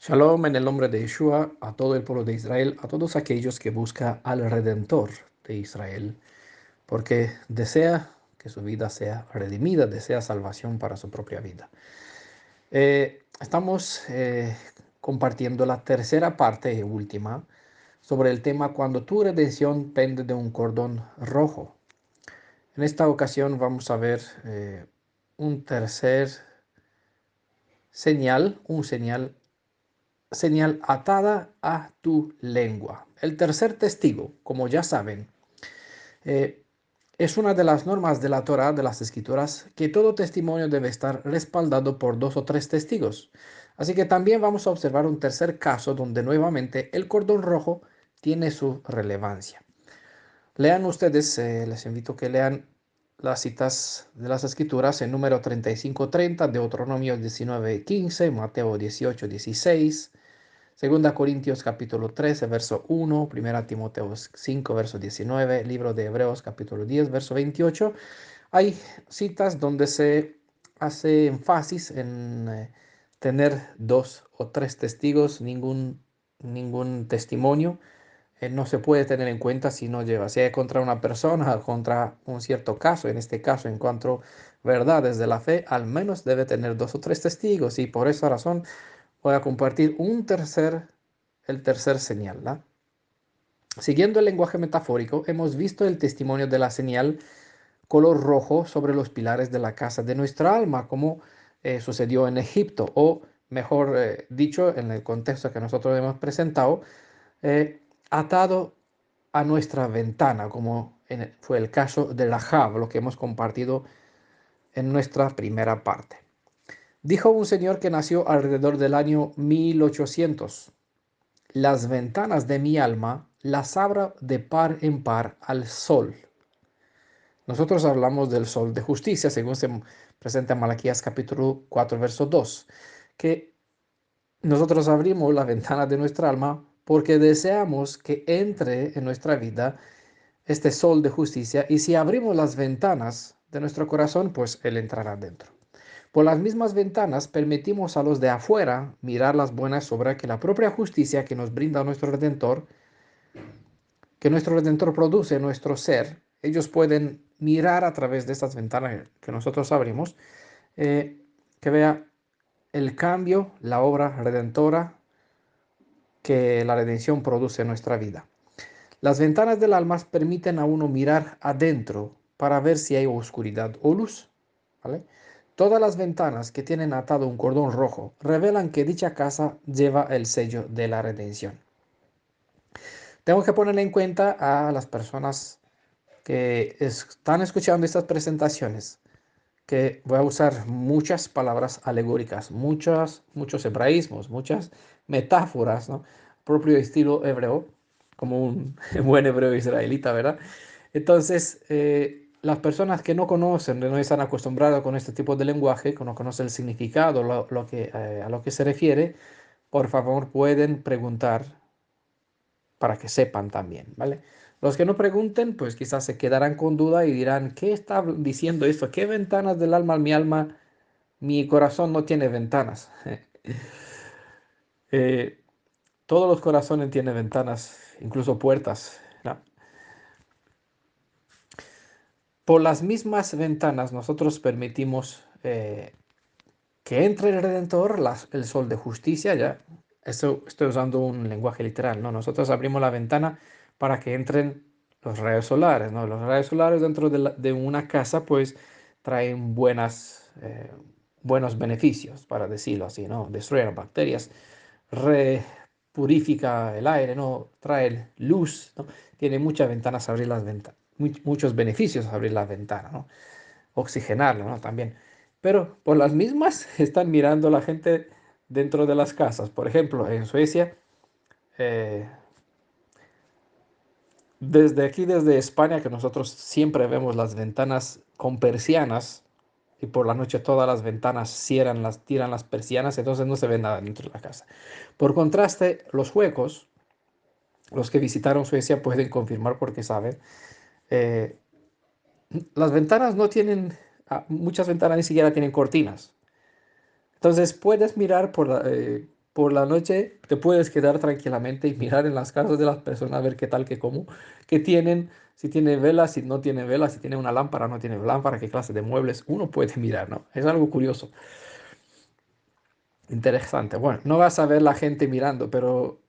Shalom en el nombre de Yeshua, a todo el pueblo de Israel, a todos aquellos que buscan al Redentor de Israel, porque desea que su vida sea redimida, desea salvación para su propia vida. Estamos compartiendo la tercera parte y última sobre el tema cuando tu redención pende de un cordón rojo. En esta ocasión vamos a ver un tercer señal atada a tu lengua. El tercer testigo, como ya saben, eh, es una de las normas de la Torá, de las Escrituras, que todo testimonio debe estar respaldado por dos o tres testigos. Así que también vamos a observar un tercer caso donde nuevamente el cordón rojo tiene su relevancia. Lean ustedes, les invito a que lean las citas de las Escrituras en número 35:30, Deuteronomio 19:15, Mateo 18:16. Segunda Corintios capítulo 13, verso 1, Primera Timoteo 5, verso 19, Libro de Hebreos capítulo 10, verso 28. Hay citas donde se hace énfasis en tener dos o tres testigos, ningún testimonio. No se puede tener en cuenta si no lleva, sea contra una persona o contra un cierto caso. En este caso, en cuanto a verdades de la fe, al menos debe tener dos o tres testigos, y por esa razón voy a compartir el tercer señal, ¿no? Siguiendo el lenguaje metafórico, hemos visto el testimonio de la señal color rojo sobre los pilares de la casa de nuestra alma, como sucedió en Egipto, o mejor dicho, en el contexto que nosotros hemos presentado, atado a nuestra ventana, como fue el caso de Rahab, lo que hemos compartido en nuestra primera parte. Dijo un señor que nació alrededor del año 1800. Las ventanas de mi alma las abro de par en par al sol. Nosotros hablamos del sol de justicia, según se presenta en Malaquías capítulo 4, verso 2, que nosotros abrimos la ventana de nuestra alma porque deseamos que entre en nuestra vida este sol de justicia, y si abrimos las ventanas de nuestro corazón, pues Él entrará dentro. Por las mismas ventanas permitimos a los de afuera mirar las buenas obras que la propia justicia que nos brinda nuestro Redentor produce en nuestro ser. Ellos pueden mirar a través de estas ventanas que nosotros abrimos, que vea el cambio, la obra redentora que la redención produce en nuestra vida. Las ventanas del alma permiten a uno mirar adentro para ver si hay oscuridad o luz, ¿vale? Todas las ventanas que tienen atado un cordón rojo revelan que dicha casa lleva el sello de la redención. Tengo que ponerle en cuenta a las personas que están escuchando estas presentaciones, que voy a usar muchas palabras alegóricas, muchos hebraísmos, muchas metáforas, ¿no? Propio estilo hebreo, como un buen hebreo israelita, ¿verdad? Entonces, las personas que no conocen, no están acostumbradas con este tipo de lenguaje, que no conocen el significado, a lo que se refiere, por favor pueden preguntar para que sepan también, ¿vale? Los que no pregunten, pues quizás se quedarán con duda y dirán, ¿qué está diciendo esto? ¿Qué ventanas del alma? Mi alma, mi corazón no tiene ventanas. Eh, todos los corazones tienen ventanas, incluso puertas, ¿no? Por las mismas ventanas nosotros permitimos que entre el Redentor, el sol de justicia, ya. Esto estoy usando un lenguaje literal, ¿no? Nosotros abrimos la ventana para que entren los rayos solares, ¿no? Los rayos solares dentro de una casa, pues, traen buenos beneficios, para decirlo así, ¿no? Destruyen bacterias, purifica el aire, ¿no? Trae luz, ¿no? Tiene muchas ventanas abrir las ventanas, muchos beneficios abrir la ventana, ¿no? Oxigenarla, ¿no? También. Pero por las mismas están mirando la gente dentro de las casas. Por ejemplo, en Suecia, eh, desde aquí, desde España, que nosotros siempre vemos las ventanas con persianas, y por la noche todas las ventanas cierran, tiran las persianas, entonces no se ve nada dentro de la casa. Por contraste, los huecos, los que visitaron Suecia pueden confirmar porque saben, eh, las ventanas no tienen, muchas ventanas ni siquiera tienen cortinas. Entonces puedes mirar por la noche te puedes quedar tranquilamente y mirar en las casas de las personas a ver qué tal, qué cómo, qué tienen, si tiene velas, si no tiene velas, si tiene una lámpara, no tiene lámpara, qué clase de muebles. Uno puede mirar, ¿no? Es algo curioso, interesante. Bueno, no vas a ver la gente mirando, pero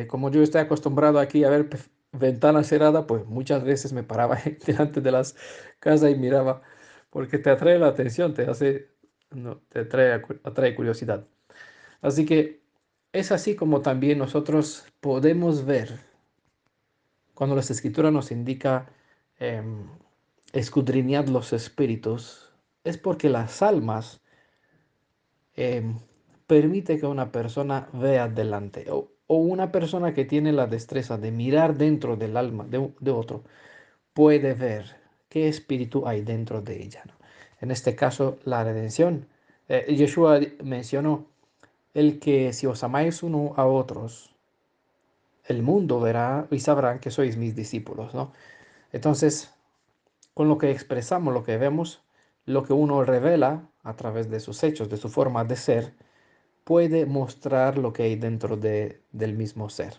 como yo estoy acostumbrado aquí a ver ventana cerrada, pues muchas veces me paraba delante de las casas y miraba, porque te atrae la atención, te hace, no, te atrae curiosidad. Así que es así como también nosotros podemos ver cuando las escrituras nos indica em, escudriñar los espíritus, es porque las almas em, permite que una persona vea adelante o una persona que tiene la destreza de mirar dentro del alma de otro puede ver qué espíritu hay dentro de ella, ¿no? En este caso, la redención. Yeshua mencionó el que si os amáis uno a otros, el mundo verá y sabrán que sois mis discípulos, ¿no? Entonces, con lo que expresamos, lo que vemos, lo que uno revela a través de sus hechos, de su forma de ser, puede mostrar lo que hay dentro del mismo ser.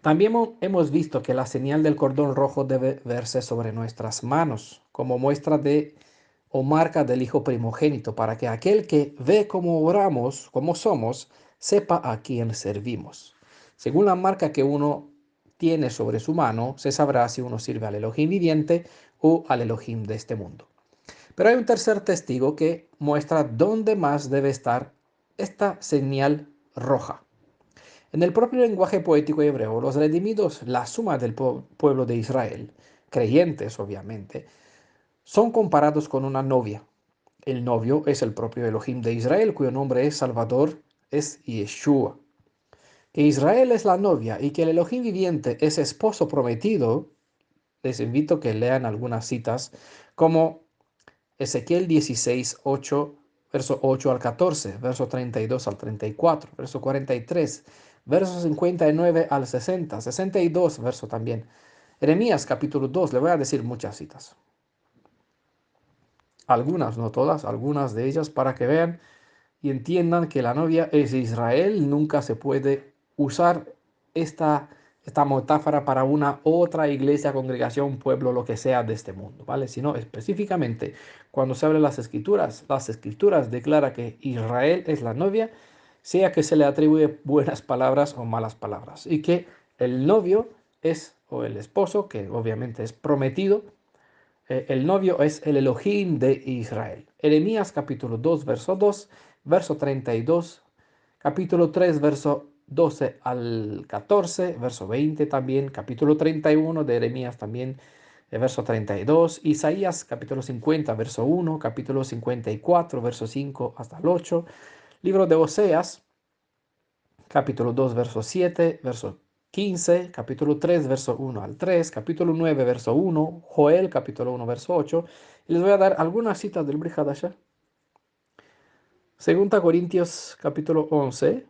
También hemos visto que la señal del cordón rojo debe verse sobre nuestras manos, como muestra de o marca del Hijo primogénito, para que aquel que ve cómo oramos, cómo somos, sepa a quién servimos. Según la marca que uno tiene sobre su mano, se sabrá si uno sirve al Elohim viviente o al Elohim de este mundo. Pero hay un tercer testigo que muestra dónde más debe estar esta señal roja. En el propio lenguaje poético hebreo, los redimidos, la suma del pueblo de Israel, creyentes obviamente, son comparados con una novia. El novio es el propio Elohim de Israel, cuyo nombre es Salvador, es Yeshua. Que Israel es la novia y que el Elohim viviente es esposo prometido, les invito a que lean algunas citas como Ezequiel 16, 8, verso 8 al 14, verso 32 al 34, verso 43, verso 59 al 60, 62, verso también. Jeremías capítulo 2, le voy a decir muchas citas. Algunas, no todas, algunas de ellas para que vean y entiendan que la novia es Israel. Nunca se puede usar esta metáfora para una otra iglesia, congregación, pueblo, lo que sea de este mundo, ¿vale? Sino específicamente cuando se habla de las escrituras declara que Israel es la novia, sea que se le atribuye buenas palabras o malas palabras, y que el novio es, o el esposo, que obviamente es prometido, el novio es el Elohim de Israel. Jeremías capítulo 2, verso 2, verso 32, capítulo 3, verso 12 al 14, verso 20 también, capítulo 31 de Jeremías también, verso 32, Isaías capítulo 50, verso 1, capítulo 54, verso 5 hasta el 8, libro de Oseas, capítulo 2, verso 7, verso 15, capítulo 3, verso 1 al 3, capítulo 9, verso 1, Joel, capítulo 1, verso 8. Y les voy a dar algunas citas del Brit Hadashah. Segunda Corintios, capítulo 11,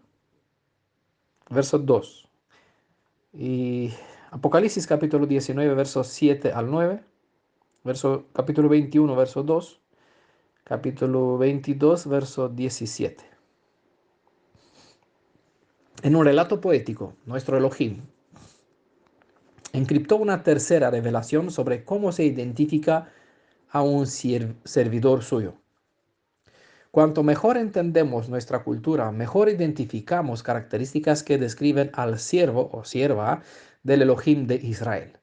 verso 2. Y Apocalipsis, capítulo 19, versos 7 al 9. Capítulo 21, verso 2. Capítulo 22, verso 17. En un relato poético, nuestro Elohim encriptó una tercera revelación sobre cómo se identifica a un servidor suyo. Cuanto mejor entendemos nuestra cultura, mejor identificamos características que describen al siervo o sierva del Elohim de Israel.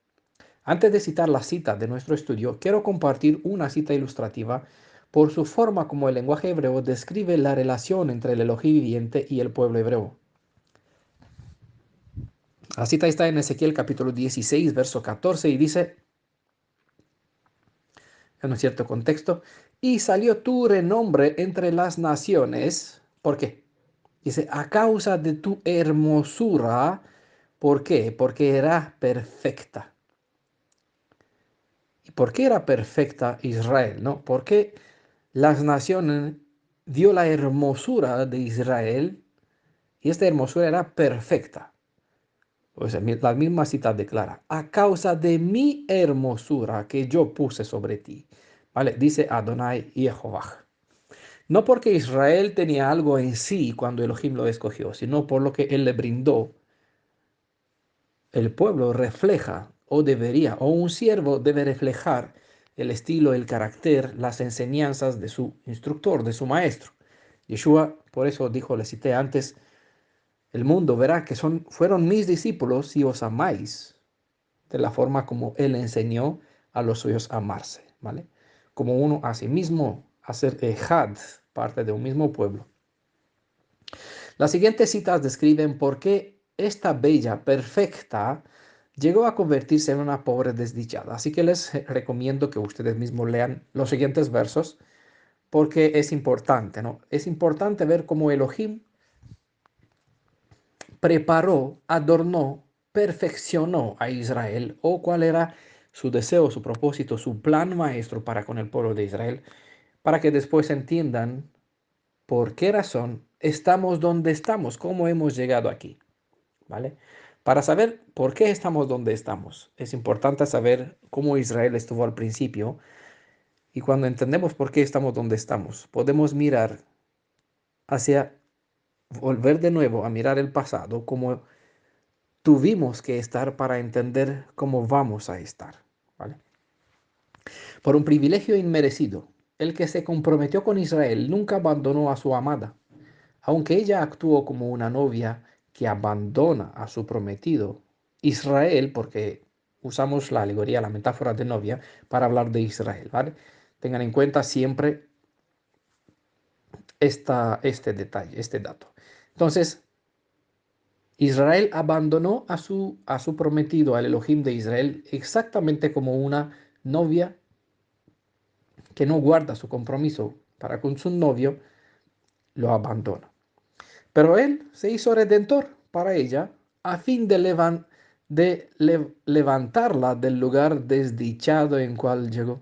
Antes de citar la cita de nuestro estudio, quiero compartir una cita ilustrativa por su forma como el lenguaje hebreo describe la relación entre el Elohim viviente y el pueblo hebreo. La cita está en Ezequiel capítulo 16, verso 14 y dice, en un cierto contexto, y salió tu renombre entre las naciones. ¿Por qué? Dice, a causa de tu hermosura. ¿Por qué? Porque era perfecta. ¿Y por qué era perfecta Israel? ¿No? Porque las naciones vio la hermosura de Israel y esta hermosura era perfecta. O sea, la misma cita declara, a causa de mi hermosura que yo puse sobre ti. ¿Vale? Dice Adonai Yehovah. No porque Israel tenía algo en sí cuando Elohim lo escogió, sino por lo que él le brindó. El pueblo refleja o debería, o un siervo debe reflejar el estilo, el carácter, las enseñanzas de su instructor, de su maestro. Yeshua, por eso dijo, le cité antes, el mundo verá que fueron mis discípulos si os amáis de la forma como él enseñó a los suyos a amarse, ¿vale? Como uno a sí mismo, hacer ejad, parte de un mismo pueblo. Las siguientes citas describen por qué esta bella, perfecta, llegó a convertirse en una pobre desdichada. Así que les recomiendo que ustedes mismos lean los siguientes versos porque es importante, ¿no? Es importante ver cómo Elohim preparó, adornó, perfeccionó a Israel o cuál era su deseo, su propósito, su plan maestro para con el pueblo de Israel, para que después entiendan por qué razón estamos donde estamos, cómo hemos llegado aquí. ¿Vale? Para saber por qué estamos donde estamos, es importante saber cómo Israel estuvo al principio y cuando entendemos por qué estamos donde estamos, podemos mirar hacia, volver de nuevo a mirar el pasado, como tuvimos que estar para entender cómo vamos a estar, ¿vale? Por un privilegio inmerecido, el que se comprometió con Israel nunca abandonó a su amada, aunque ella actuó como una novia que abandona a su prometido. Israel, porque usamos la alegoría, la metáfora de novia para hablar de Israel, ¿vale? Tengan en cuenta siempre este detalle, este dato. Entonces, Israel abandonó a su prometido, al Elohim de Israel, exactamente como una novia que no guarda su compromiso para con su novio, lo abandona. Pero él se hizo redentor para ella a fin de levantarla del lugar desdichado en cual llegó.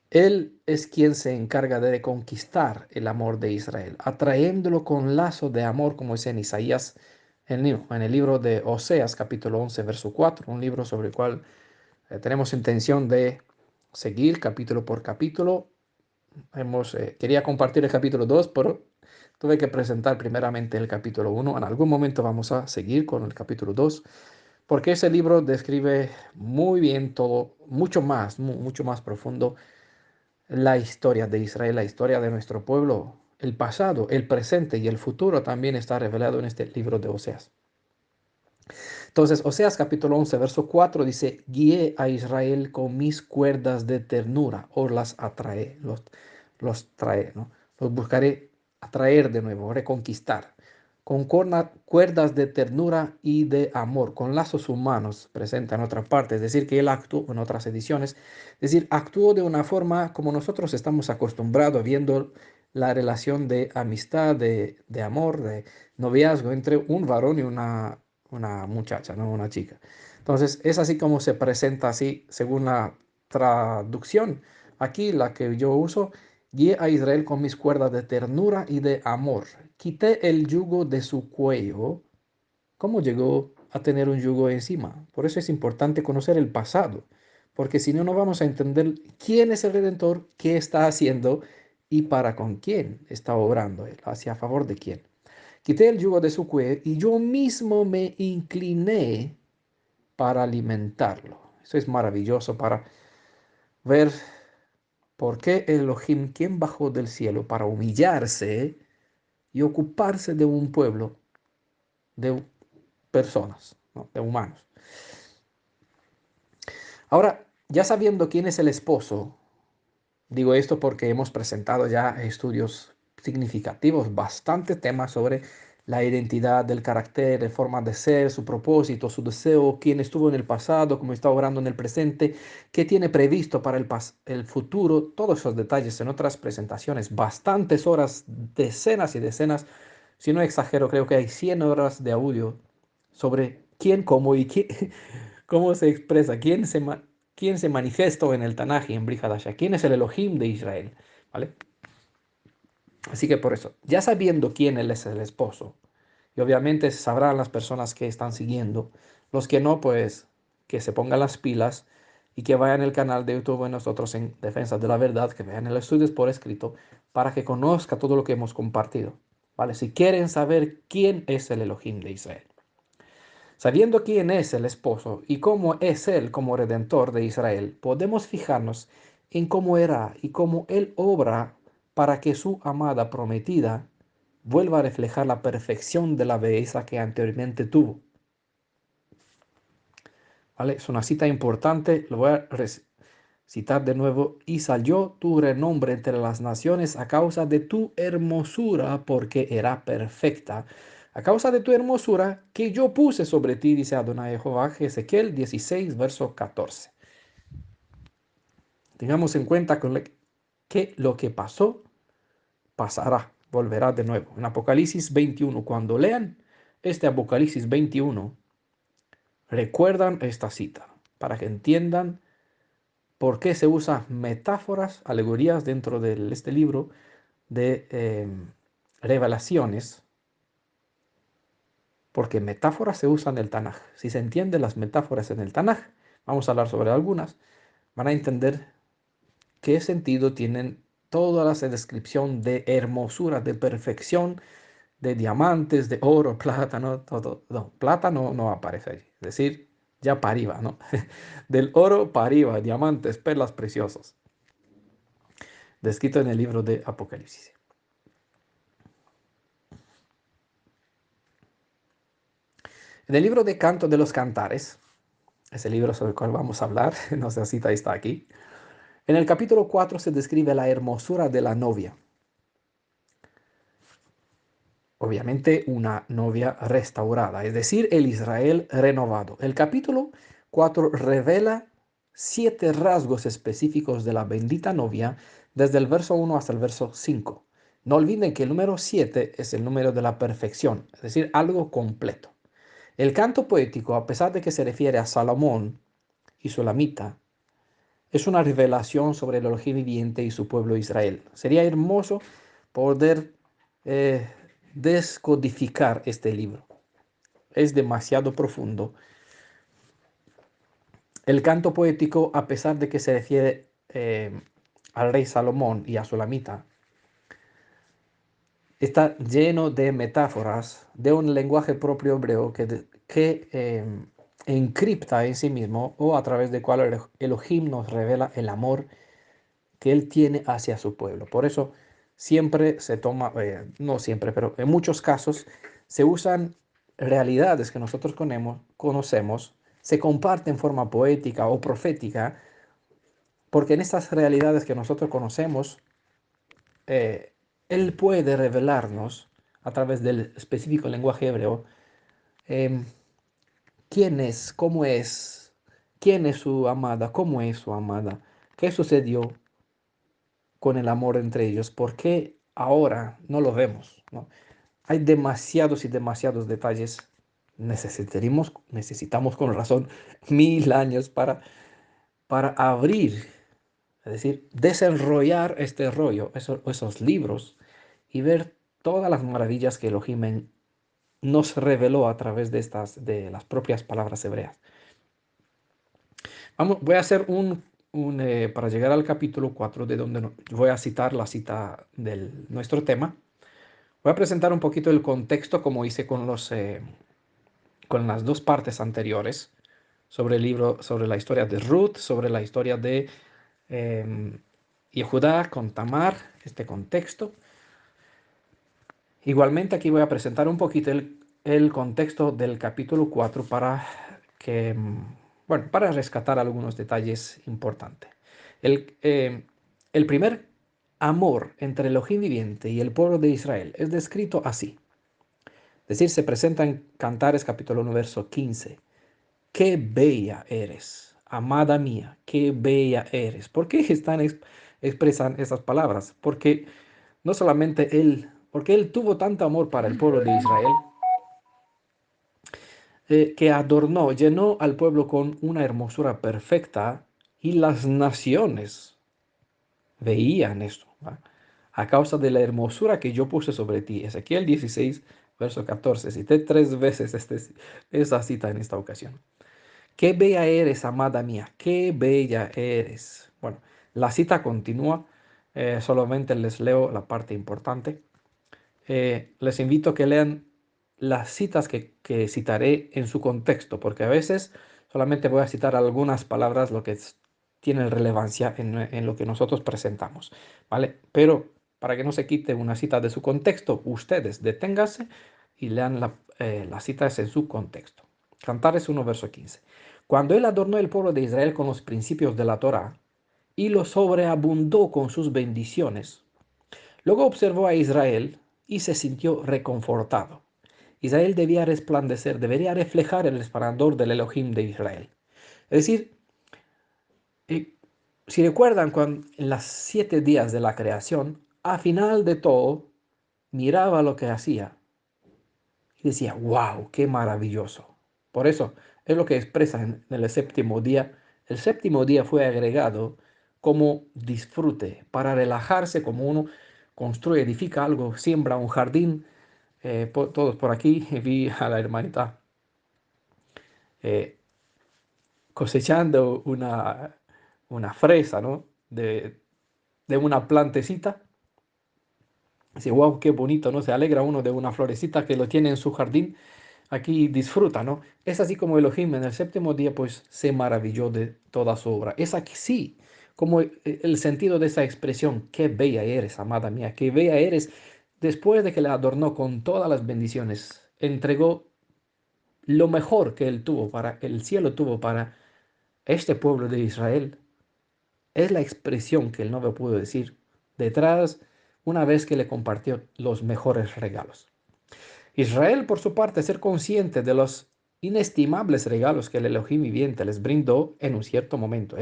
Él es quien se encarga de reconquistar el amor de Israel, atrayéndolo con lazo de amor, como es en Isaías, en el libro de Oseas, capítulo 11, verso 4, un libro sobre el cual tenemos intención de seguir capítulo por capítulo. Quería compartir el capítulo 2, pero tuve que presentar primeramente el capítulo 1. En algún momento vamos a seguir con el capítulo 2, porque ese libro describe muy bien todo, mucho más profundo la historia de Israel, la historia de nuestro pueblo, el pasado, el presente y el futuro también está revelado en este libro de Oseas. Entonces, Oseas capítulo 11, verso 4 dice, guié a Israel con mis cuerdas de ternura, o las atrae, los trae, ¿no? Los buscaré atraer de nuevo, reconquistar, con cuerdas de ternura y de amor, con lazos humanos, presenta en otra parte, es decir, que él actuó en otras ediciones, es decir, actuó de una forma como nosotros estamos acostumbrados viendo la relación de amistad, de amor, de noviazgo entre un varón y una muchacha, ¿no? Una chica. Entonces, es así como se presenta así, según la traducción. Aquí, la que yo uso, guié a Israel con mis cuerdas de ternura y de amor. Quité el yugo de su cuello. ¿Cómo llegó a tener un yugo encima? Por eso es importante conocer el pasado, porque si no, no vamos a entender quién es el Redentor, qué está haciendo y para con quién está obrando él, hacia favor de quién. Quité el yugo de su cuello y yo mismo me incliné para alimentarlo. Eso es maravilloso para ver por qué Elohim, quien bajó del cielo para humillarse y ocuparse de un pueblo, de personas, ¿no? De humanos. Ahora, ya sabiendo quién es el esposo, digo esto porque hemos presentado ya estudios significativos, bastantes temas sobre la identidad, del carácter, de forma de ser, su propósito, su deseo, quién estuvo en el pasado, cómo está obrando en el presente, qué tiene previsto para el futuro, todos esos detalles en otras presentaciones, bastantes horas, decenas y decenas, si no exagero, creo que hay 100 horas de audio sobre quién, cómo y cómo se expresa, quién se manifestó en el Tanaj y en Brit Hadashah, quién es el Elohim de Israel, ¿vale? Así que por eso, ya sabiendo quién él es el esposo, y obviamente sabrán las personas que están siguiendo, los que no, pues que se pongan las pilas y que vayan al canal de YouTube de nosotros en Defensa de la Verdad, que vean el estudio por escrito para que conozca todo lo que hemos compartido, ¿vale? Si quieren saber quién es el Elohim de Israel. Sabiendo quién es el esposo y cómo es él como redentor de Israel, podemos fijarnos en cómo era y cómo él obra para que su amada prometida vuelva a reflejar la perfección de la belleza que anteriormente tuvo. ¿Vale? Es una cita importante, lo voy a citar de nuevo. Y salió tu renombre entre las naciones a causa de tu hermosura, porque era perfecta. A causa de tu hermosura que yo puse sobre ti, dice Adonai Jehová, Ezequiel 16, verso 14. Tengamos en cuenta que lo que pasó, pasará, volverá de nuevo. En Apocalipsis 21, cuando lean este Apocalipsis 21, recuerdan esta cita para que entiendan por qué se usan metáforas, alegorías dentro de este libro de revelaciones, porque metáforas se usan en el Tanaj. Si se entienden las metáforas en el Tanaj, vamos a hablar sobre algunas, van a entender qué sentido tienen toda la descripción de hermosura, de perfección, de diamantes, de oro, plata, no, todo, no, plata no aparece allí, es decir, ya para arriba, ¿no? Del oro para arriba, diamantes, perlas preciosas, descrito en el libro de Apocalipsis. En el libro de Canto de los Cantares, ese libro sobre el cual vamos a hablar, no sé si está aquí, en el capítulo 4 se describe la hermosura de la novia. Obviamente una novia restaurada, es decir, el Israel renovado. El capítulo 4 revela 7 rasgos específicos de la bendita novia desde el verso 1 hasta el verso 5. No olviden que el número 7 es el número de la perfección, es decir, algo completo. El canto poético, a pesar de que se refiere a Salomón y Sulamita, es una revelación sobre el Elohim viviente y su pueblo Israel. Sería hermoso poder eh, descodificar este libro. Es demasiado profundo. El canto poético, a pesar de que se refiere al rey Salomón y a Sulamita, está lleno de metáforas, de un lenguaje propio hebreo que encripta en sí mismo o a través del cual el Elohim nos revela el amor que él tiene hacia su pueblo. Por eso siempre se toma, no siempre, pero en muchos casos se usan realidades que nosotros conocemos, se comparten en forma poética o profética, porque en estas realidades que nosotros conocemos, eh, él puede revelarnos a través del específico lenguaje hebreo eh, quién es su amada, cómo es su amada, qué sucedió con el amor entre ellos, por qué ahora no lo vemos, ¿no? Hay demasiados y demasiados detalles. Necesitamos con razón 1000 años para abrir, es decir, desenrollar este rollo, esos libros y ver todas las maravillas que Elohim nos reveló a través de las propias palabras hebreas. Voy a hacer para llegar al capítulo 4, de donde voy a citar la cita de nuestro tema. Voy a presentar un poquito el contexto, como hice con las dos partes anteriores, sobre el libro, sobre la historia de Ruth, sobre la historia de Yehudá con Tamar, este contexto. Igualmente aquí voy a presentar un poquito el contexto del capítulo 4 para rescatar algunos detalles importantes. El primer amor entre Elohim viviente y el pueblo de Israel es descrito así. Es decir, se presenta en Cantares capítulo 1, verso 15. Qué bella eres, amada mía, qué bella eres. ¿Por qué expresan esas palabras? Porque no solamente porque él tuvo tanto amor para el pueblo de Israel, que llenó al pueblo con una hermosura perfecta y las naciones veían esto, ¿va? A causa de la hermosura que yo puse sobre ti. Ezequiel 16, verso 14. Cité 3 veces esa cita en esta ocasión. Qué bella eres, amada mía, qué bella eres. Bueno, la cita continúa, solamente les leo la parte importante. Les invito a que lean las citas que citaré en su contexto, porque a veces solamente voy a citar algunas palabras, lo que tiene relevancia en lo que nosotros presentamos, ¿vale? Pero para que no se quite una cita de su contexto, ustedes deténganse y lean las citas en su contexto. Cantares 1, verso 15. Cuando él adornó el pueblo de Israel con los principios de la Torá y lo sobreabundó con sus bendiciones, luego observó a Israel y se sintió reconfortado. Israel debía resplandecer, debería reflejar el resplandor del Elohim de Israel. Es decir, eh, si recuerdan, cuando en los 7 días de la creación, a final de todo, miraba lo que hacía y decía, wow, qué maravilloso. Por eso es lo que expresa en el séptimo día. El séptimo día fue agregado como disfrute, para relajarse, como uno construye, edifica algo, siembra un jardín. Todos por aquí vi a la hermanita eh, cosechando una fresa, ¿no? De una plantecita. Dice, wow, qué bonito, ¿no? Se alegra uno de una florecita que lo tiene en su jardín. Aquí disfruta, ¿no? Es así como Elohim en el séptimo día, pues se maravilló de toda su obra. Es aquí sí, como el sentido de esa expresión, qué bella eres, amada mía, qué bella eres. Después de que la adornó con todas las bendiciones, entregó lo mejor que él tuvo para, el cielo tuvo para este pueblo de Israel. Es la expresión que el novio pudo decir detrás una vez que le compartió los mejores regalos. Israel, por su parte, ser consciente de los inestimables regalos que el Elohim viviente les brindó en un cierto momento,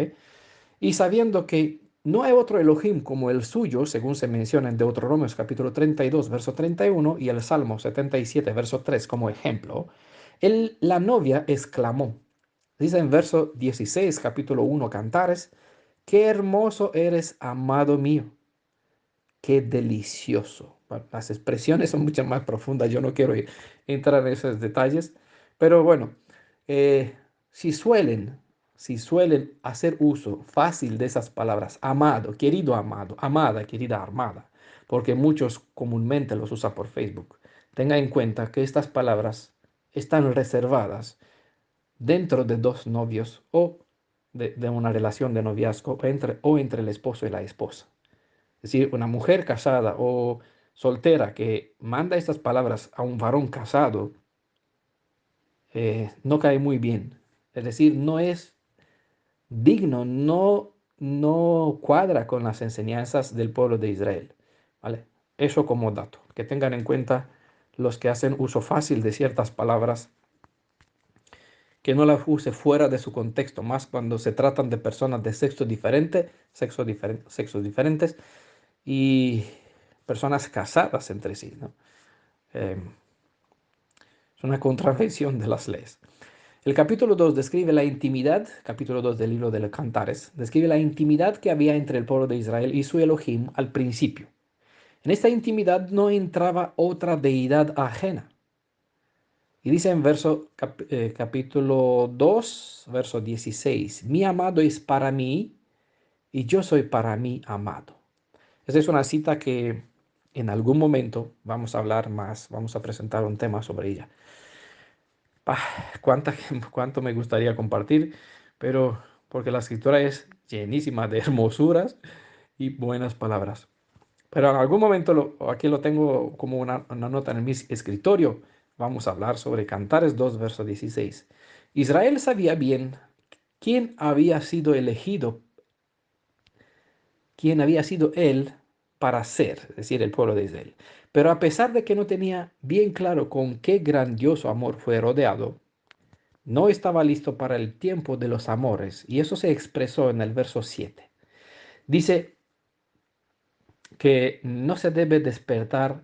y sabiendo que no hay otro Elohim como el suyo, según se menciona en Deuteronomios capítulo 32, verso 31, y el Salmo 77, verso 3 como ejemplo, la novia exclamó, dice en verso 16, capítulo 1, Cantares, qué hermoso eres, amado mío, qué delicioso. Bueno, las expresiones son mucho más profundas, yo no quiero entrar en esos detalles, pero bueno, eh, si suelen, si suelen hacer uso fácil de esas palabras, amado, amada, querida amada, porque muchos comúnmente los usan por Facebook, tenga en cuenta que estas palabras están reservadas dentro de dos novios o de una relación de noviazgo o entre el esposo y la esposa. Es decir, una mujer casada o soltera que manda estas palabras a un varón casado, no cae muy bien. Es decir, no es digno, no cuadra con las enseñanzas del pueblo de Israel. ¿Vale? Eso como dato. Que tengan en cuenta los que hacen uso fácil de ciertas palabras, que no las use fuera de su contexto, más cuando se tratan de personas de sexo diferente, sexos diferentes y personas casadas entre sí, ¿no? Eh, es una contravención de las leyes. El capítulo 2 describe la intimidad, capítulo 2 del libro de los Cantares, describe la intimidad que había entre el pueblo de Israel y su Elohim al principio. En esta intimidad no entraba otra deidad ajena. Y dice en capítulo 2, verso 16, mi amado es para mí y yo soy para mí amado. Esa es una cita que en algún momento vamos a hablar más, vamos a presentar un tema sobre ella. Cuánta, cuánto me gustaría compartir, pero porque la escritura es llenísima de hermosuras y buenas palabras. Pero en algún momento aquí lo tengo como una nota en mi escritorio. Vamos a hablar sobre Cantares 2, verso 16. Israel sabía bien quién había sido elegido, quién había sido él para ser, es decir, el pueblo de Israel. Pero a pesar de que no tenía bien claro con qué grandioso amor fue rodeado, no estaba listo para el tiempo de los amores, y eso se expresó en el verso 7. Dice que no se debe despertar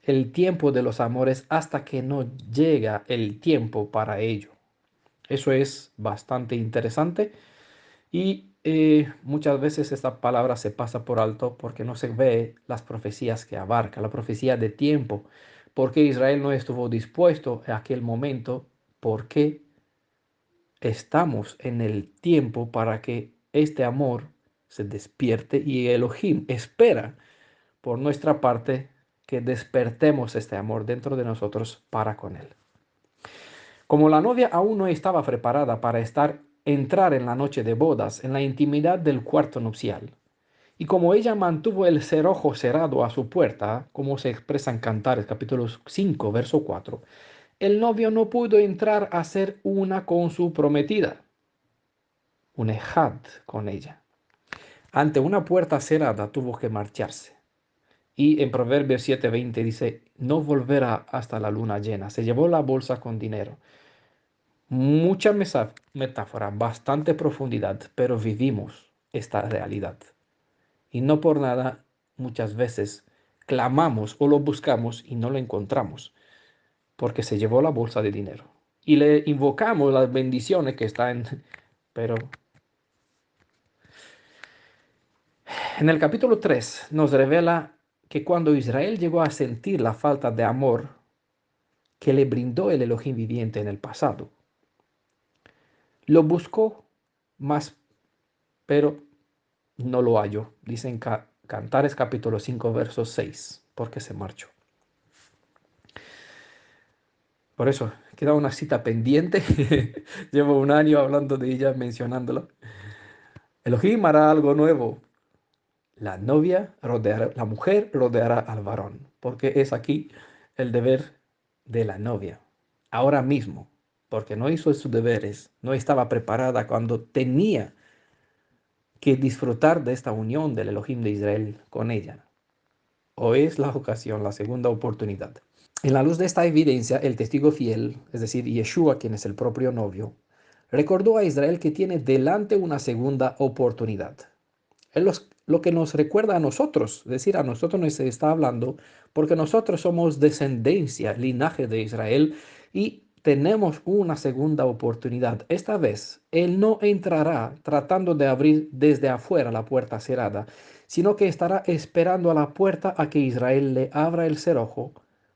el tiempo de los amores hasta que no llega el tiempo para ello. Eso es bastante interesante y muchas veces esta palabra se pasa por alto porque no se ve las profecías que abarca, la profecía de tiempo, porque Israel no estuvo dispuesto en aquel momento, ¿por qué? estamos en el tiempo para que este amor se despierte y Elohim espera por nuestra parte que despertemos este amor dentro de nosotros para con él. Como la novia aún no estaba preparada para entrar en la noche de bodas, en la intimidad del cuarto nupcial, y como ella mantuvo el cerrojo cerrado a su puerta, como se expresa en Cantares capítulo 5, verso 4, el novio no pudo entrar a ser una con su prometida, un ejad con ella. Ante una puerta cerrada tuvo que marcharse. Y en Proverbios 7:20 dice, no volverá hasta la luna llena. Se llevó la bolsa con dinero. Mucha metáfora, bastante profundidad, pero vivimos esta realidad. Y no por nada muchas veces clamamos o lo buscamos y no lo encontramos, porque se llevó la bolsa de dinero. Y le invocamos las bendiciones que están, pero en el capítulo 3 nos revela que cuando Israel llegó a sentir la falta de amor que le brindó el Elohim viviente en el pasado, lo buscó más, pero no lo halló. Dicen Cantares capítulo 5, verso 6, porque se marchó. Por eso, queda una cita pendiente. Llevo un año hablando de ella, mencionándola. Elohim hará algo nuevo. La mujer rodeará al varón, porque es aquí el deber de la novia. Ahora mismo, porque no hizo sus deberes, no estaba preparada cuando tenía que disfrutar de esta unión del Elohim de Israel con ella. O es la ocasión, la segunda oportunidad. En la luz de esta evidencia, el testigo fiel, es decir, Yeshua, quien es el propio novio, recordó a Israel que tiene delante una segunda oportunidad. Lo que nos recuerda a nosotros, es decir, a nosotros nos está hablando porque nosotros somos descendencia, linaje de Israel y tenemos una segunda oportunidad. Esta vez, Él no entrará tratando de abrir desde afuera la puerta cerrada, sino que estará esperando a la puerta a que Israel le abra el cerrojo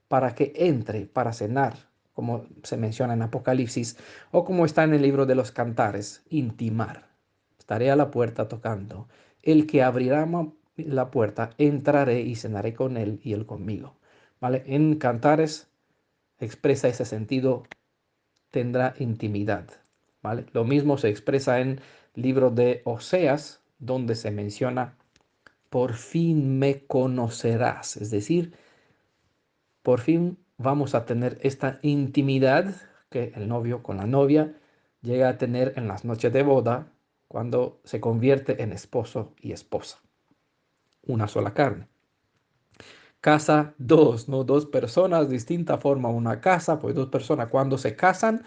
para que entre para cenar, como se menciona en Apocalipsis o como está en el libro de los Cantares, intimar. Estaré a la puerta tocando. El que abrirá la puerta, entraré y cenaré con él y él conmigo. ¿Vale? En Cantares expresa ese sentido, tendrá intimidad. ¿Vale? Lo mismo se expresa en libro de Oseas, donde se menciona, por fin me conocerás. Es decir, por fin vamos a tener esta intimidad que el novio con la novia llega a tener en las noches de boda, cuando se convierte en esposo y esposa. Una sola carne. Casa dos, no dos personas, distinta forma una casa, pues dos personas cuando se casan,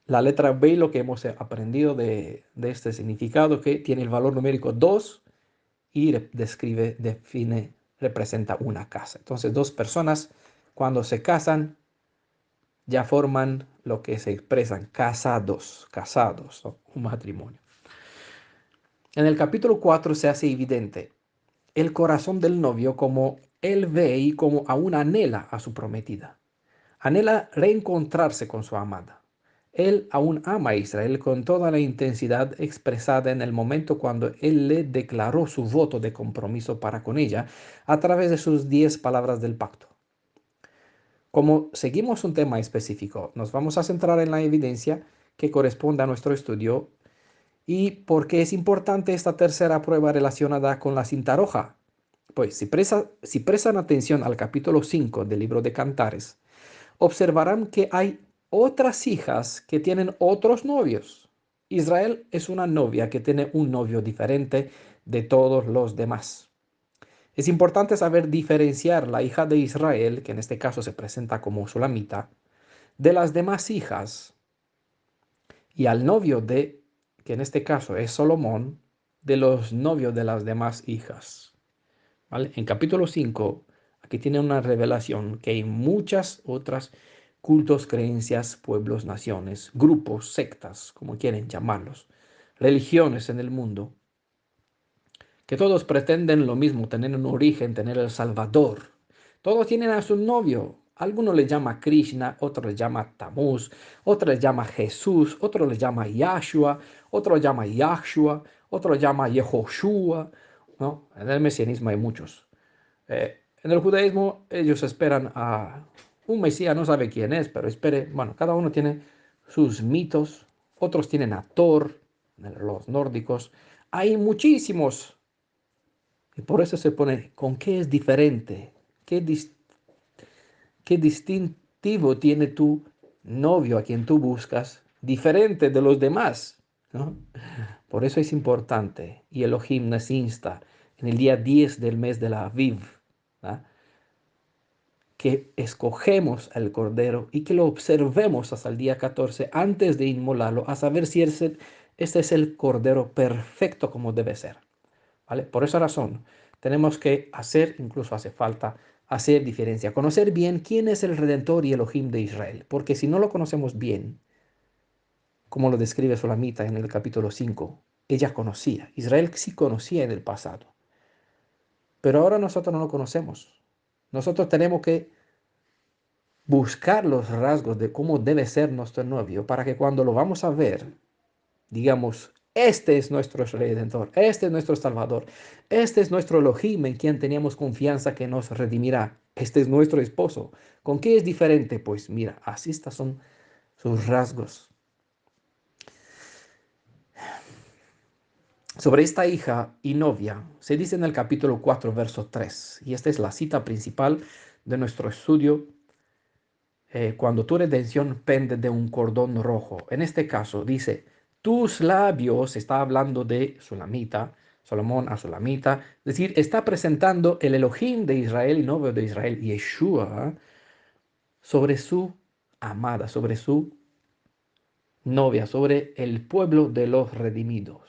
la letra B, lo que hemos aprendido de este significado, que tiene el valor numérico 2 y describe, define, representa una casa. Entonces, dos personas cuando se casan ya forman lo que se expresan casados, ¿no? Un matrimonio. En el capítulo 4 se hace evidente el corazón del novio como él ve y como aún anhela a su prometida. Anhela reencontrarse con su amada. Él aún ama a Israel con toda la intensidad expresada en el momento cuando él le declaró su voto de compromiso para con ella a través de sus 10 palabras del pacto. Como seguimos un tema específico, nos vamos a centrar en la evidencia que corresponde a nuestro estudio y por qué es importante esta tercera prueba relacionada con la cinta roja. Pues si prestan atención al capítulo 5 del libro de Cantares, observarán que hay otras hijas que tienen otros novios. Israel es una novia que tiene un novio diferente de todos los demás. Es importante saber diferenciar la hija de Israel, que en este caso se presenta como Sulamita, de las demás hijas, y al novio que en este caso es Salomón, de los novios de las demás hijas. ¿Vale? En capítulo 5, aquí tiene una revelación que hay muchas otras cultos, creencias, pueblos, naciones, grupos, sectas, como quieren llamarlos, religiones en el mundo, que todos pretenden lo mismo, tener un origen, tener el Salvador. Todos tienen a su novio, Algunos le llama Krishna, otro le llama Tamuz, otro le llama Jesús, otro le llama Yahshua, otro le llama Yahshua, otro le llama Yehoshua, ¿no? En el mesianismo hay muchos. En el judaísmo ellos esperan a un Mesías, no sabe quién es, pero espere, bueno, cada uno tiene sus mitos, otros tienen a Thor, los nórdicos, hay muchísimos, y por eso se pone, ¿con qué es diferente? ¿Qué, qué distintivo tiene tu novio a quien tú buscas, diferente de los demás? ¿No? Por eso es importante, y Elohim nos insta en el día 10 del mes de la Aviv, ¿no?, que escogemos al cordero y que lo observemos hasta el día 14 antes de inmolarlo, a saber si este es el cordero perfecto como debe ser. ¿Vale? Por esa razón, tenemos que hacer, incluso hace falta, hacer diferencia, conocer bien quién es el Redentor y Elohim de Israel, porque si no lo conocemos bien, como lo describe Sulamita en el capítulo 5, ella conocía, Israel sí conocía en el pasado, pero ahora nosotros no lo conocemos. Nosotros tenemos que buscar los rasgos de cómo debe ser nuestro novio para que cuando lo vamos a ver, digamos, este es nuestro Redentor, este es nuestro Salvador, este es nuestro Elohim en quien teníamos confianza que nos redimirá, este es nuestro esposo. ¿Con qué es diferente? Pues mira, así estas son sus rasgos. Sobre esta hija y novia se dice en el capítulo 4, verso 3, y esta es la cita principal de nuestro estudio. Cuando tu redención pende de un cordón rojo. En este caso dice, tus labios, está hablando de Sulamita, Salomón a Sulamita, es decir, está presentando el Elohim de Israel y novio de Israel, Yeshua, sobre su amada, sobre su novia, sobre el pueblo de los redimidos.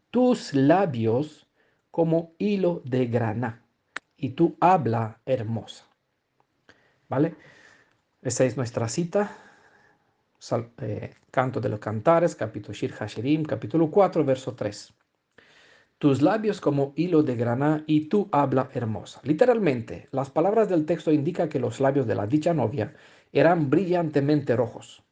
Tus labios como hilo de grana y tu habla hermosa. ¿Vale? Esa es nuestra cita. Canto de los Cantares, capítulo Shir Hashirim, capítulo 4, verso 3. Tus labios como hilo de grana y tu habla hermosa. Literalmente, las palabras del texto indican que los labios de la dicha novia eran brillantemente rojos.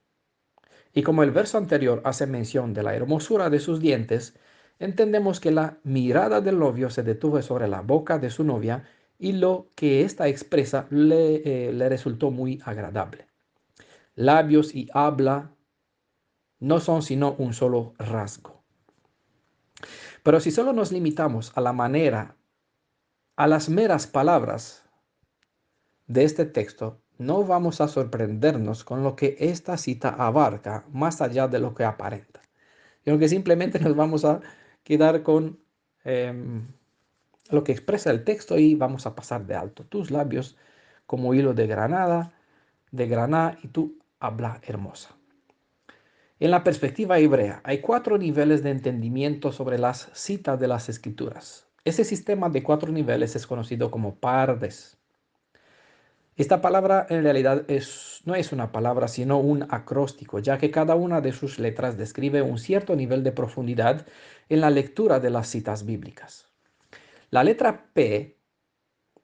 Y como el verso anterior hace mención de la hermosura de sus dientes, entendemos que la mirada del novio se detuvo sobre la boca de su novia y lo que ésta expresa le resultó muy agradable. Labios y habla no son sino un solo rasgo. Pero si solo nos limitamos a la manera, a las meras palabras de este texto, no vamos a sorprendernos con lo que esta cita abarca más allá de lo que aparenta. Sino que simplemente nos vamos a quedar con lo que expresa el texto y vamos a pasar de alto. Tus labios como hilo de granada, de graná y tu habla hermosa. En la perspectiva hebrea, hay 4 niveles de entendimiento sobre las citas de las escrituras. Ese sistema de 4 niveles es conocido como pardes. Esta palabra en realidad no es una palabra, sino un acróstico, ya que cada una de sus letras describe un cierto nivel de profundidad en la lectura de las citas bíblicas. La letra P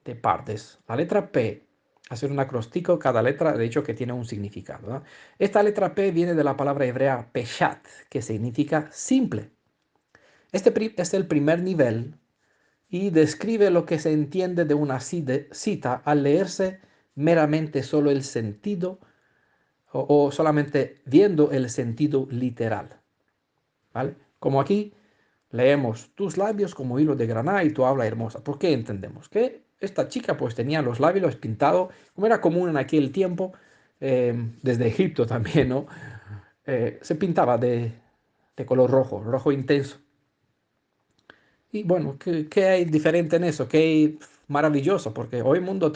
de pardes, la letra P, hacer un acróstico, cada letra de hecho que tiene un significado, ¿no? Esta letra P viene de la palabra hebrea peshat, que significa simple. Este es el primer nivel y describe lo que se entiende de una cita al leerse meramente solo el sentido o solamente viendo el sentido literal. ¿Vale? Como aquí leemos tus labios como hilo de grana y tu habla hermosa. ¿Por qué entendemos? Que esta chica pues tenía los labios pintados, como era común en aquel tiempo, desde Egipto también, ¿no? Se pintaba de color rojo, rojo intenso. Y bueno, ¿qué hay diferente en eso? ¿Qué hay maravilloso? Porque hoy en mundo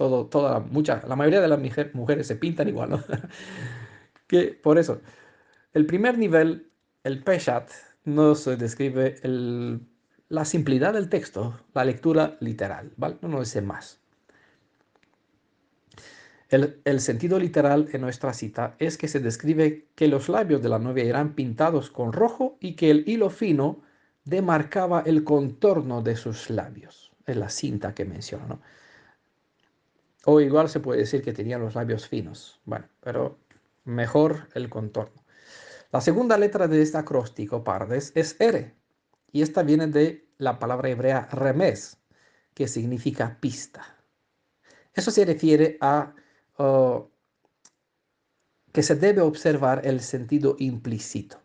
la mayoría de las mujeres se pintan igual, ¿no? Que por eso, el primer nivel, el Peshat, nos describe la simplicidad del texto, la lectura literal, ¿vale? No nos dice más. El sentido literal en nuestra cita es que se describe que los labios de la novia eran pintados con rojo y que el hilo fino demarcaba el contorno de sus labios. Es la cinta que menciona, ¿no? O igual se puede decir que tenían los labios finos. Bueno, pero mejor el contorno. La segunda letra de este acróstico Pardes es R. Y esta viene de la palabra hebrea remes, que significa pista. Eso se refiere a que se debe observar el sentido implícito.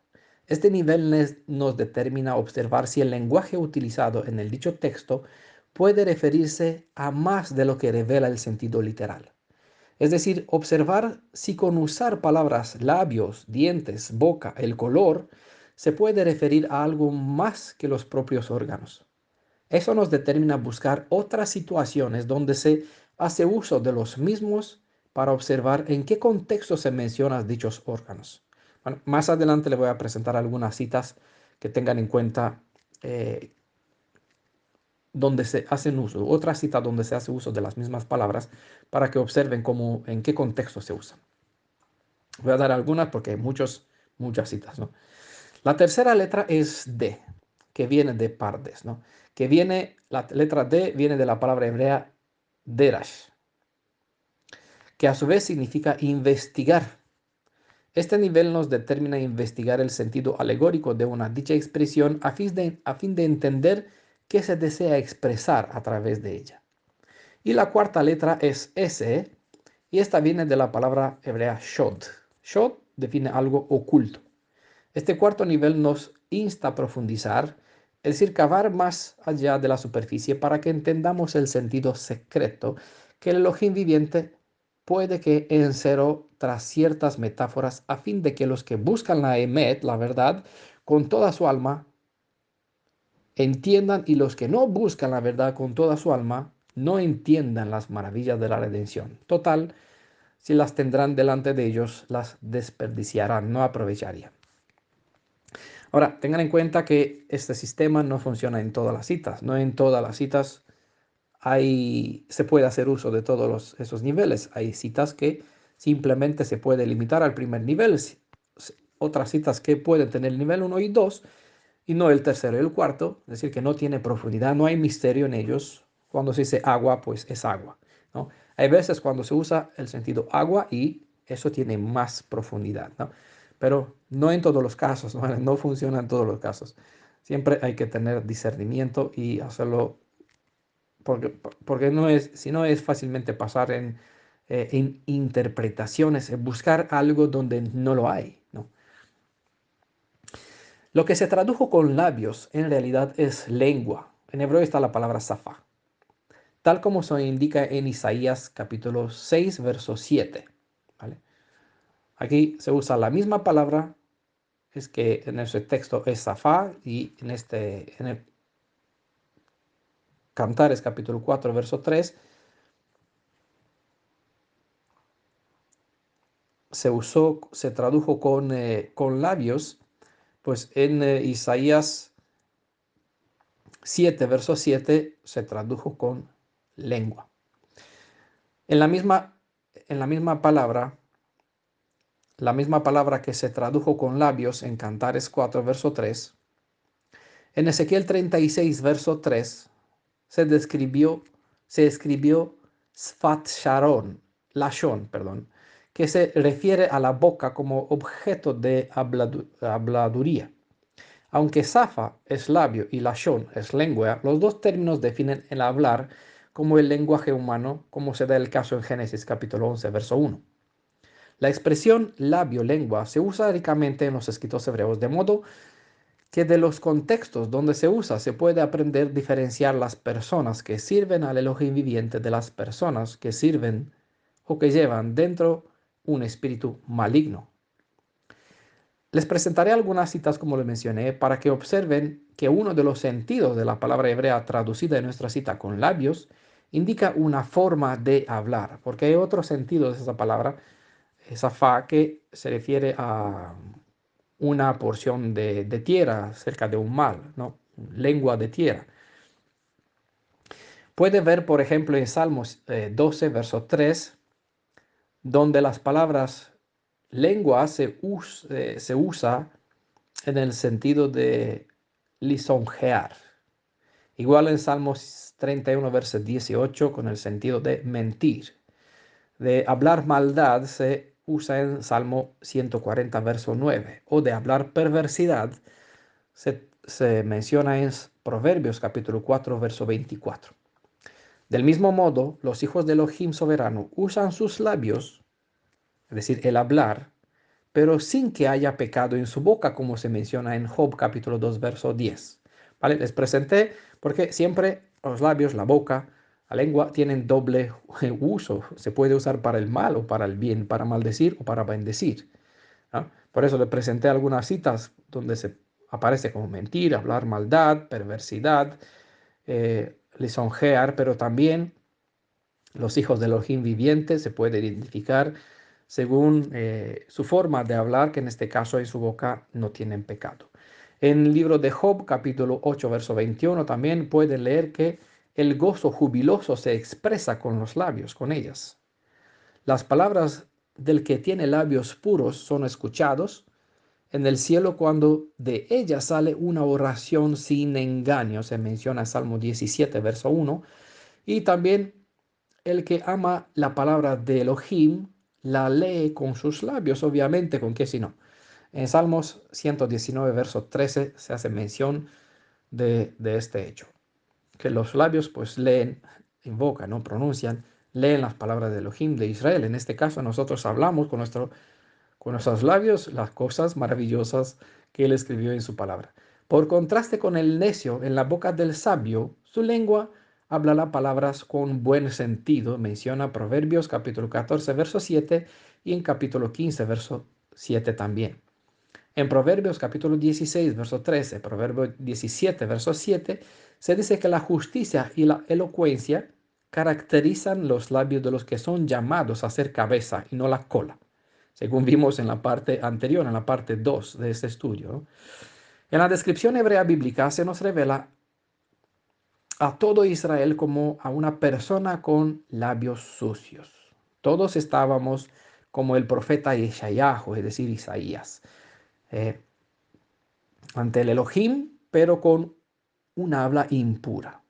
Este nivel nos determina observar si el lenguaje utilizado en el dicho texto puede referirse a más de lo que revela el sentido literal. Es decir, observar si con usar palabras labios, dientes, boca, el color, se puede referir a algo más que los propios órganos. Eso nos determina buscar otras situaciones donde se hace uso de los mismos para observar en qué contexto se mencionan dichos órganos. Bueno, más adelante les voy a presentar algunas citas que tengan en cuenta donde se hacen uso, otra cita donde se hace uso de las mismas palabras para que observen cómo, en qué contexto se usan. Voy a dar algunas porque hay muchas citas, ¿no? La tercera letra es D, que viene de Pardes, ¿no? La letra D viene de la palabra hebrea derash, que a su vez significa investigar. Este nivel nos determina investigar el sentido alegórico de una dicha expresión a fin de entender qué se desea expresar a través de ella. Y la cuarta letra es S, y esta viene de la palabra hebrea shod. Shod define algo oculto. Este cuarto nivel nos insta a profundizar, es decir, cavar más allá de la superficie para que entendamos el sentido secreto que el Elohim viviente puede que encerró tras ciertas metáforas a fin de que los que buscan la emet, la verdad, con toda su alma, entiendan y los que no buscan la verdad con toda su alma, no entiendan las maravillas de la redención. Total, si las tendrán delante de ellos, las desperdiciarán, no aprovecharían. Ahora, tengan en cuenta que este sistema no funciona en todas las citas. No en todas las citas se puede hacer uso de todos esos niveles. Hay citas que simplemente se puede limitar al primer nivel. Otras citas que pueden tener el nivel 1 y 2 y no el tercero y el cuarto. Es decir, que no tiene profundidad, no hay misterio en ellos. Cuando se dice agua, pues es agua, ¿no? Hay veces cuando se usa el sentido agua y eso tiene más profundidad, ¿no? Pero no en todos los casos, ¿no? No funciona en todos los casos. Siempre hay que tener discernimiento y hacerlo porque si no es fácilmente pasar en interpretaciones, en buscar algo donde no lo hay, ¿no? Lo que se tradujo con labios en realidad es lengua. En hebreo está la palabra safá, tal como se indica en Isaías capítulo 6, verso 7. ¿Vale? Aquí se usa la misma palabra, es que en ese texto es safá y en el Cantares capítulo 4, verso 3, se tradujo con labios, pues en Isaías 7, verso 7, se tradujo con lengua. En la misma palabra, la misma palabra que se tradujo con labios en Cantares 4, verso 3, en Ezequiel 36, verso 3, se escribió Sfat Sharon, Lashon, perdón, que se refiere a la boca como objeto de habladuría. Aunque Safa es labio y Lashon es lengua, los dos términos definen el hablar como el lenguaje humano, como se da el caso en Génesis capítulo 11, verso 1. La expresión labio-lengua se usa ricamente en los escritos hebreos, de modo que de los contextos donde se usa se puede aprender a diferenciar las personas que sirven al Elohim viviente de las personas que sirven o que llevan dentro un espíritu maligno. Les presentaré algunas citas, como les mencioné, para que observen que uno de los sentidos de la palabra hebrea traducida en nuestra cita con labios indica una forma de hablar, porque hay otros sentidos de esa palabra, esa fa, que se refiere a una porción de tierra cerca de un mar, ¿no? Lengua de tierra. Puede ver, por ejemplo, en Salmos 12, verso 3, donde las palabras lengua se usa en el sentido de lisonjear. Igual en Salmos 31, verso 18, con el sentido de mentir. De hablar maldad se usa en Salmo 140, verso 9. O de hablar perversidad se menciona en Proverbios capítulo 4, verso 24. Del mismo modo, los hijos de Elohim soberano usan sus labios, es decir, el hablar, pero sin que haya pecado en su boca, como se menciona en Job capítulo 2, verso 10. ¿Vale? Les presenté porque siempre los labios, la boca, la lengua tienen doble uso. Se puede usar para el mal o para el bien, para maldecir o para bendecir. ¿No? Por eso les presenté algunas citas donde se aparece como mentir, hablar maldad, perversidad, lisonjear, pero también los hijos de Elohim vivientes se puede identificar según su forma de hablar, que en este caso en su boca no tienen pecado. En el libro de Job, capítulo 8, verso 21, también pueden leer que el gozo jubiloso se expresa con los labios, con ellas. Las palabras del que tiene labios puros son escuchados en el cielo cuando de ella sale una oración sin engaño. Se menciona en Salmo 17, verso 1. Y también el que ama la palabra de Elohim la lee con sus labios, obviamente, ¿con qué si no? En Salmos 119, verso 13, se hace mención de este hecho, que los labios pues leen, invocan, ¿no? Pronuncian, leen las palabras de Elohim de Israel. En este caso nosotros hablamos con nuestros labios las cosas maravillosas que él escribió en su palabra. Por contraste con el necio, en la boca del sabio, su lengua hablará palabras con buen sentido. Menciona Proverbios capítulo 14, verso 7 y en capítulo 15, verso 7 también. En Proverbios capítulo 16, verso 13, Proverbios 17, verso 7, se dice que la justicia y la elocuencia caracterizan los labios de los que son llamados a ser cabeza y no la cola, según vimos en la parte anterior, en la parte 2 de este estudio, ¿no? En la descripción hebrea bíblica se nos revela a todo Israel como a una persona con labios sucios. Todos estábamos como el profeta Yeshayahu, es decir, Isaías, eh, ante el Elohim, pero con una habla impura.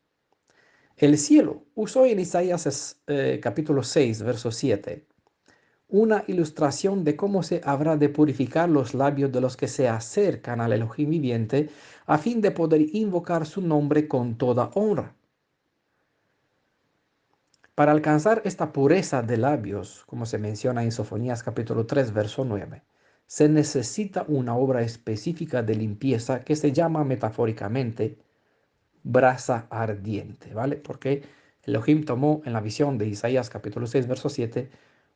El cielo usó en Isaías capítulo 6, verso 7, una ilustración de cómo se habrá de purificar los labios de los que se acercan al Elohim viviente a fin de poder invocar su nombre con toda honra. Para alcanzar esta pureza de labios, como se menciona en Sofonías capítulo 3, verso 9, se necesita una obra específica de limpieza que se llama metafóricamente brasa ardiente, ¿vale? Porque Elohim tomó en la visión de Isaías capítulo 6, verso 7,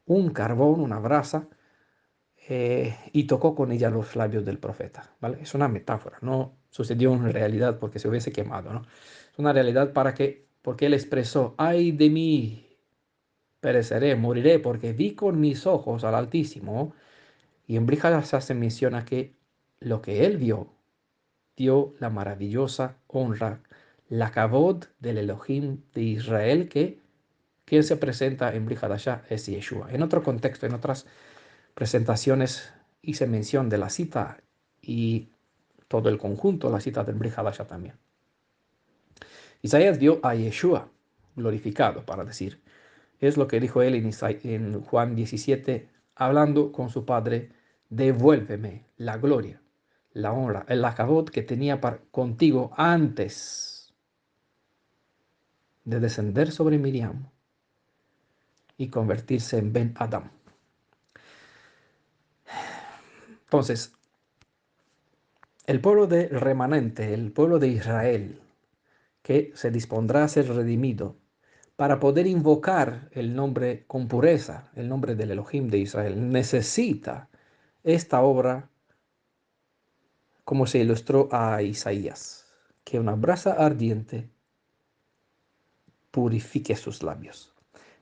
un carbón, una brasa, y tocó con ella los labios del profeta, ¿vale? Es una metáfora, no sucedió en realidad porque se hubiese quemado, ¿no? Es una realidad porque él expresó, ay de mí, pereceré, moriré, porque vi con mis ojos al Altísimo. Y en Brija se menciona que lo que él vio dio la maravillosa honra, la kavod del Elohim de Israel, que quien se presenta en Brihadashah es Yeshua. En otro contexto, en otras presentaciones, hice mención de la cita y todo el conjunto, la cita del Brihadashah también. Isaías vio a Yeshua glorificado, para decir. Es lo que dijo él en Juan 17, hablando con su padre, devuélveme la gloria, la honra, el kavod que tenía contigo antes de descender sobre Miriam y convertirse en Ben Adam. Entonces, el pueblo de remanente, el pueblo de Israel, que se dispondrá a ser redimido para poder invocar el nombre con pureza, el nombre del Elohim de Israel, necesita esta obra, como se ilustró a Isaías, que una brasa ardiente purifique sus labios.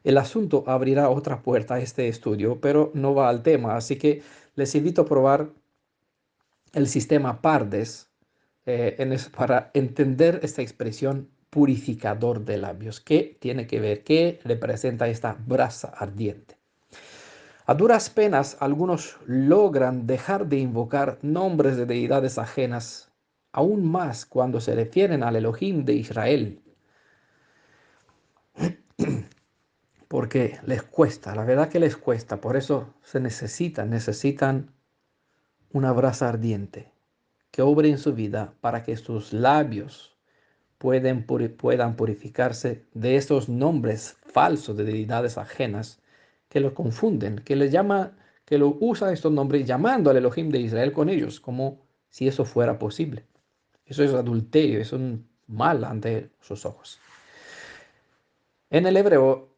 El asunto abrirá otra puerta a este estudio, pero no va al tema, así que les invito a probar el sistema Pardes para entender esta expresión purificador de labios. ¿Qué tiene que ver? ¿Qué representa esta brasa ardiente? A duras penas, algunos logran dejar de invocar nombres de deidades ajenas, aún más cuando se refieren al Elohim de Israel. porque les cuesta, la verdad que les cuesta, por eso necesitan una brasa ardiente que obre en su vida para que sus labios puedan purificarse de esos nombres falsos de deidades ajenas que los confunden, que lo usan estos nombres llamando al Elohim de Israel con ellos, como si eso fuera posible. Eso es adulterio, es un mal ante sus ojos. En el hebreo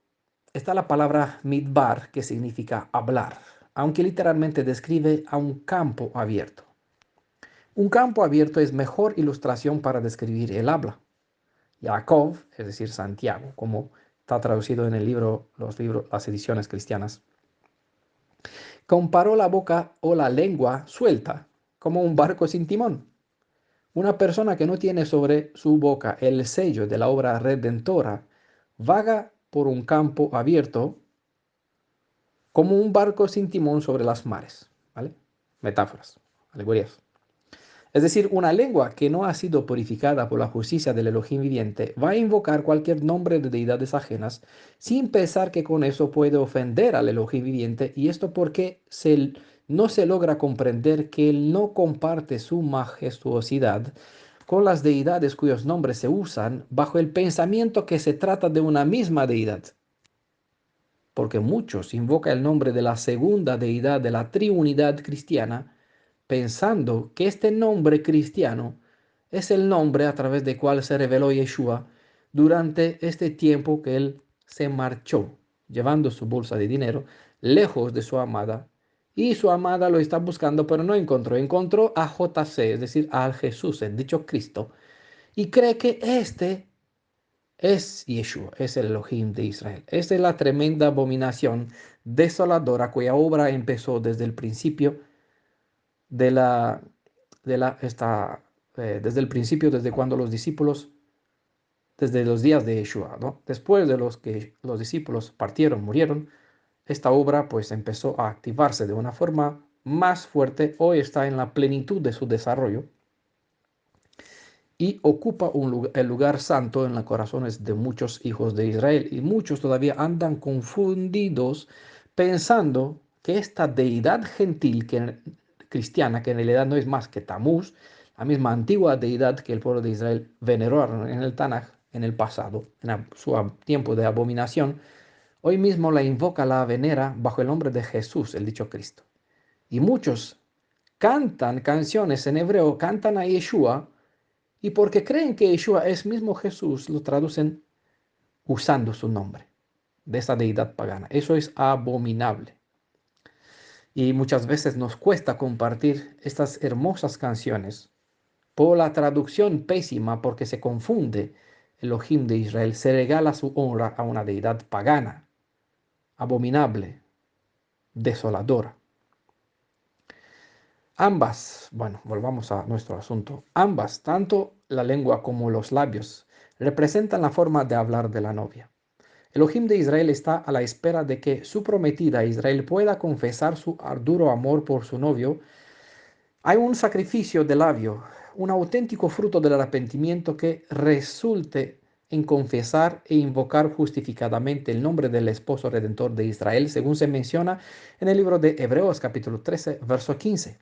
está la palabra midbar, que significa hablar, aunque literalmente describe a un campo abierto. Un campo abierto es mejor ilustración para describir el habla. Jacob, es decir, Santiago, como está traducido en el libro, las ediciones cristianas, comparó la boca o la lengua suelta como un barco sin timón. Una persona que no tiene sobre su boca el sello de la obra redentora vaga por un campo abierto como un barco sin timón sobre las mares. ¿Vale? Metáforas, alegorías. Es decir, una lengua que no ha sido purificada por la justicia del Elohim viviente va a invocar cualquier nombre de deidades ajenas sin pensar que con eso puede ofender al Elohim viviente, y esto porque no se logra comprender que él no comparte su majestuosidad con las deidades cuyos nombres se usan bajo el pensamiento que se trata de una misma deidad. Porque muchos invocan el nombre de la segunda deidad de la triunidad cristiana, pensando que este nombre cristiano es el nombre a través del cual se reveló Yeshua durante este tiempo que él se marchó, llevando su bolsa de dinero lejos de su amada, y su amada lo está buscando, pero no encontró. Encontró a JC, es decir, a Jesús, el dicho Cristo, y cree que este es Yeshua, es el Elohim de Israel. Esta es la tremenda abominación desoladora cuya obra empezó desde el principio de la, de la, esta, desde el principio, desde cuando los discípulos, desde los días de Yeshua, ¿no? Después de los que los discípulos partieron, murieron, esta obra pues empezó a activarse de una forma más fuerte. Hoy está en la plenitud de su desarrollo y ocupa el lugar santo en los corazones de muchos hijos de Israel. Y muchos todavía andan confundidos pensando que esta deidad gentil cristiana, que en realidad no es más que Tamuz, la misma antigua deidad que el pueblo de Israel veneró en el Tanaj en el pasado, en su tiempo de abominación, hoy mismo la invoca, la venera bajo el nombre de Jesús, el dicho Cristo. Y muchos cantan canciones en hebreo, cantan a Yeshua, y porque creen que Yeshua es mismo Jesús, lo traducen usando su nombre de esa deidad pagana. Eso es abominable. Y muchas veces nos cuesta compartir estas hermosas canciones por la traducción pésima, porque se confunde el Elohim de Israel, se regala su honra a una deidad pagana, abominable, desoladora. Ambas, bueno, volvamos a nuestro asunto. Ambas, tanto la lengua como los labios, representan la forma de hablar de la novia. Elohim de Israel está a la espera de que su prometida Israel pueda confesar su arduo amor por su novio. Hay un sacrificio de labio, un auténtico fruto del arrepentimiento que resulte en confesar e invocar justificadamente el nombre del esposo redentor de Israel, según se menciona en el libro de Hebreos capítulo 13, verso 15.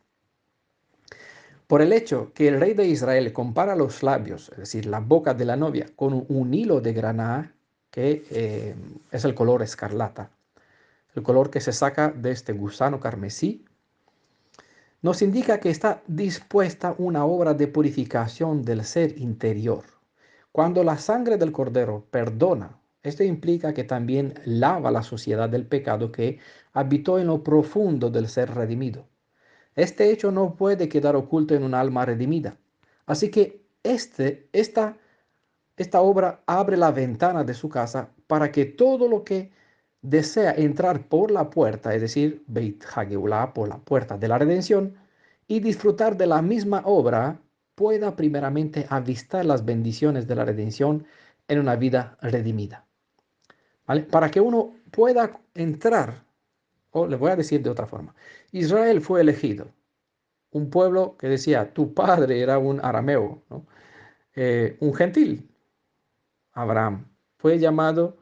Por el hecho que el rey de Israel compara los labios, es decir, la boca de la novia, con un hilo de grana, que es el color escarlata, el color que se saca de este gusano carmesí, nos indica que está dispuesta una obra de purificación del ser interior. Cuando la sangre del cordero perdona, esto implica que también lava la suciedad del pecado que habitó en lo profundo del ser redimido. Este hecho no puede quedar oculto en un alma redimida. Así que esta obra abre la ventana de su casa para que todo lo que desea entrar por la puerta, es decir, Beit Hageulah, por la puerta de la redención, y disfrutar de la misma obra, pueda primeramente avistar las bendiciones de la redención en una vida redimida. ¿Vale? Para que uno pueda entrar, o le voy a decir de otra forma, Israel fue elegido, un pueblo que decía, tu padre era un arameo, ¿no? Un gentil, Abraham, fue llamado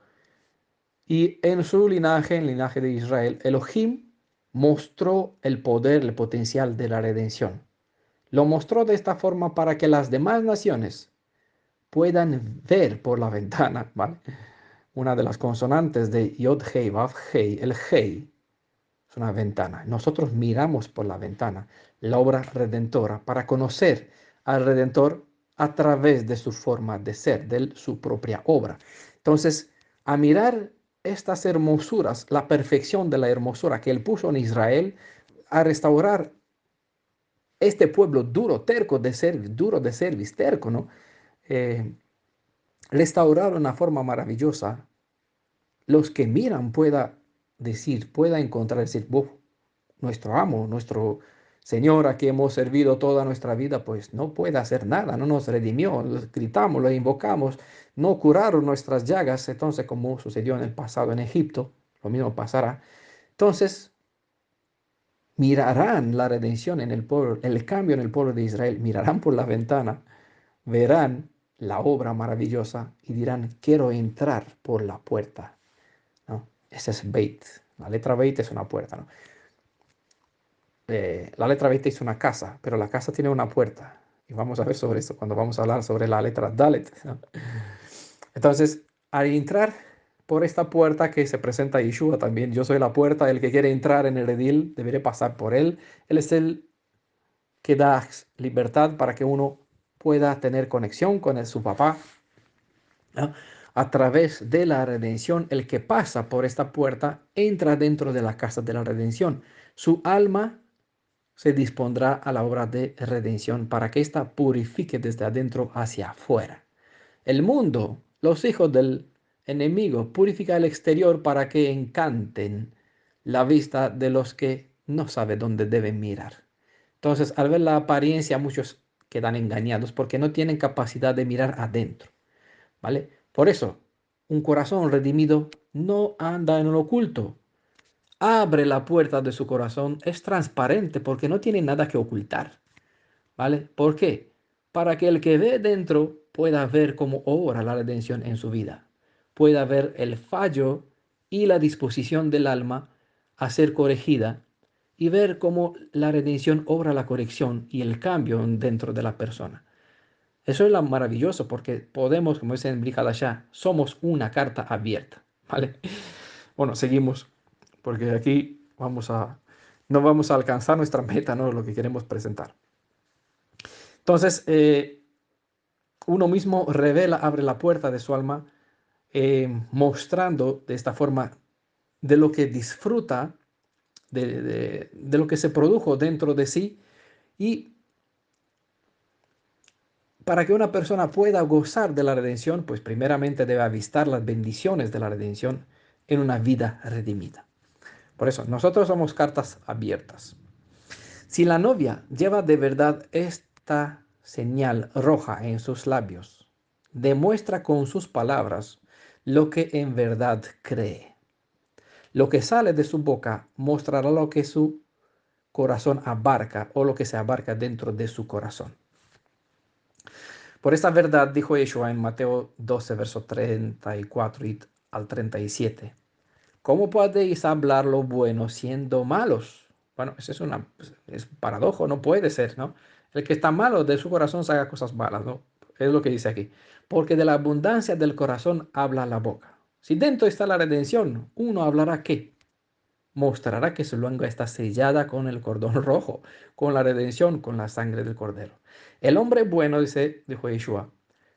Y en su linaje, en el linaje de Israel, Elohim mostró el poder, el potencial de la redención. Lo mostró de esta forma para que las demás naciones puedan ver por la ventana, ¿vale? Una de las consonantes de Yod Hei, Vav Hei, el Hei, es una ventana. Nosotros miramos por la ventana la obra redentora para conocer al Redentor a través de su forma de ser, de su propia obra. Entonces, a mirar estas hermosuras, la perfección de la hermosura que Él puso en Israel, a restaurar este pueblo duro, terco de ser, duro de service, terco, ¿no? Eh, restaurar de una forma maravillosa, los que miran pueda decir, pueda encontrar, decir, "Buf, nuestro amo, nuestro Señor a quien hemos servido toda nuestra vida, pues no puede hacer nada, no nos redimió, gritamos, lo invocamos, no curaron nuestras llagas, entonces como sucedió en el pasado en Egipto, lo mismo pasará. Entonces mirarán la redención en el pueblo, el cambio en el pueblo de Israel, mirarán por la ventana, verán la obra maravillosa y dirán, quiero entrar por la puerta, ¿no? Ese es Beit. La letra Beit es una puerta, ¿no? La letra Beit es una casa, pero la casa tiene una puerta. Y vamos a ver sobre eso cuando vamos a hablar sobre la letra Dalet, ¿no? Entonces, al entrar por esta puerta que se presenta a Yeshua también, yo soy la puerta, el que quiere entrar en el redil debería pasar por él. Él es el que da libertad para que uno pueda tener conexión con su papá, ¿no? A través de la redención, el que pasa por esta puerta entra dentro de la casa de la redención. Su alma se dispondrá a la obra de redención para que ésta purifique desde adentro hacia afuera. El mundo, los hijos del enemigo, purifica el exterior para que encanten la vista de los que no saben dónde deben mirar. Entonces, al ver la apariencia, muchos quedan engañados porque no tienen capacidad de mirar adentro, ¿vale? Por eso, un corazón redimido no anda en lo oculto. Abre la puerta de su corazón, es transparente porque no tiene nada que ocultar, ¿vale? ¿Por qué? Para que el que ve dentro pueda ver cómo obra la redención en su vida, pueda ver el fallo y la disposición del alma a ser corregida y ver cómo la redención obra la corrección y el cambio dentro de la persona. Eso es lo maravilloso porque podemos, como dice en Brit Hadashah, somos una carta abierta, ¿vale? Bueno, seguimos porque aquí no vamos a alcanzar nuestra meta, ¿no? Lo que queremos presentar. Entonces, uno mismo revela, abre la puerta de su alma, mostrando de esta forma de lo que disfruta, de lo que se produjo dentro de sí y para que una persona pueda gozar de la redención, pues primeramente debe avistar las bendiciones de la redención en una vida redimida. Por eso, nosotros somos cartas abiertas. Si la novia lleva de verdad esta señal roja en sus labios, demuestra con sus palabras lo que en verdad cree. Lo que sale de su boca mostrará lo que su corazón abarca o lo que se abarca dentro de su corazón. Por esta verdad dijo Yeshua en Mateo 12, verso 34 al 37. ¿Cómo podéis hablar lo bueno siendo malos? Bueno, eso es un paradojo, no puede ser, ¿no? El que está malo de su corazón saca cosas malas, ¿no? Es lo que dice aquí. Porque de la abundancia del corazón habla la boca. Si dentro está la redención, uno hablará ¿qué? Mostrará que su lengua está sellada con el cordón rojo, con la redención, con la sangre del cordero. El hombre bueno, dijo Yeshua,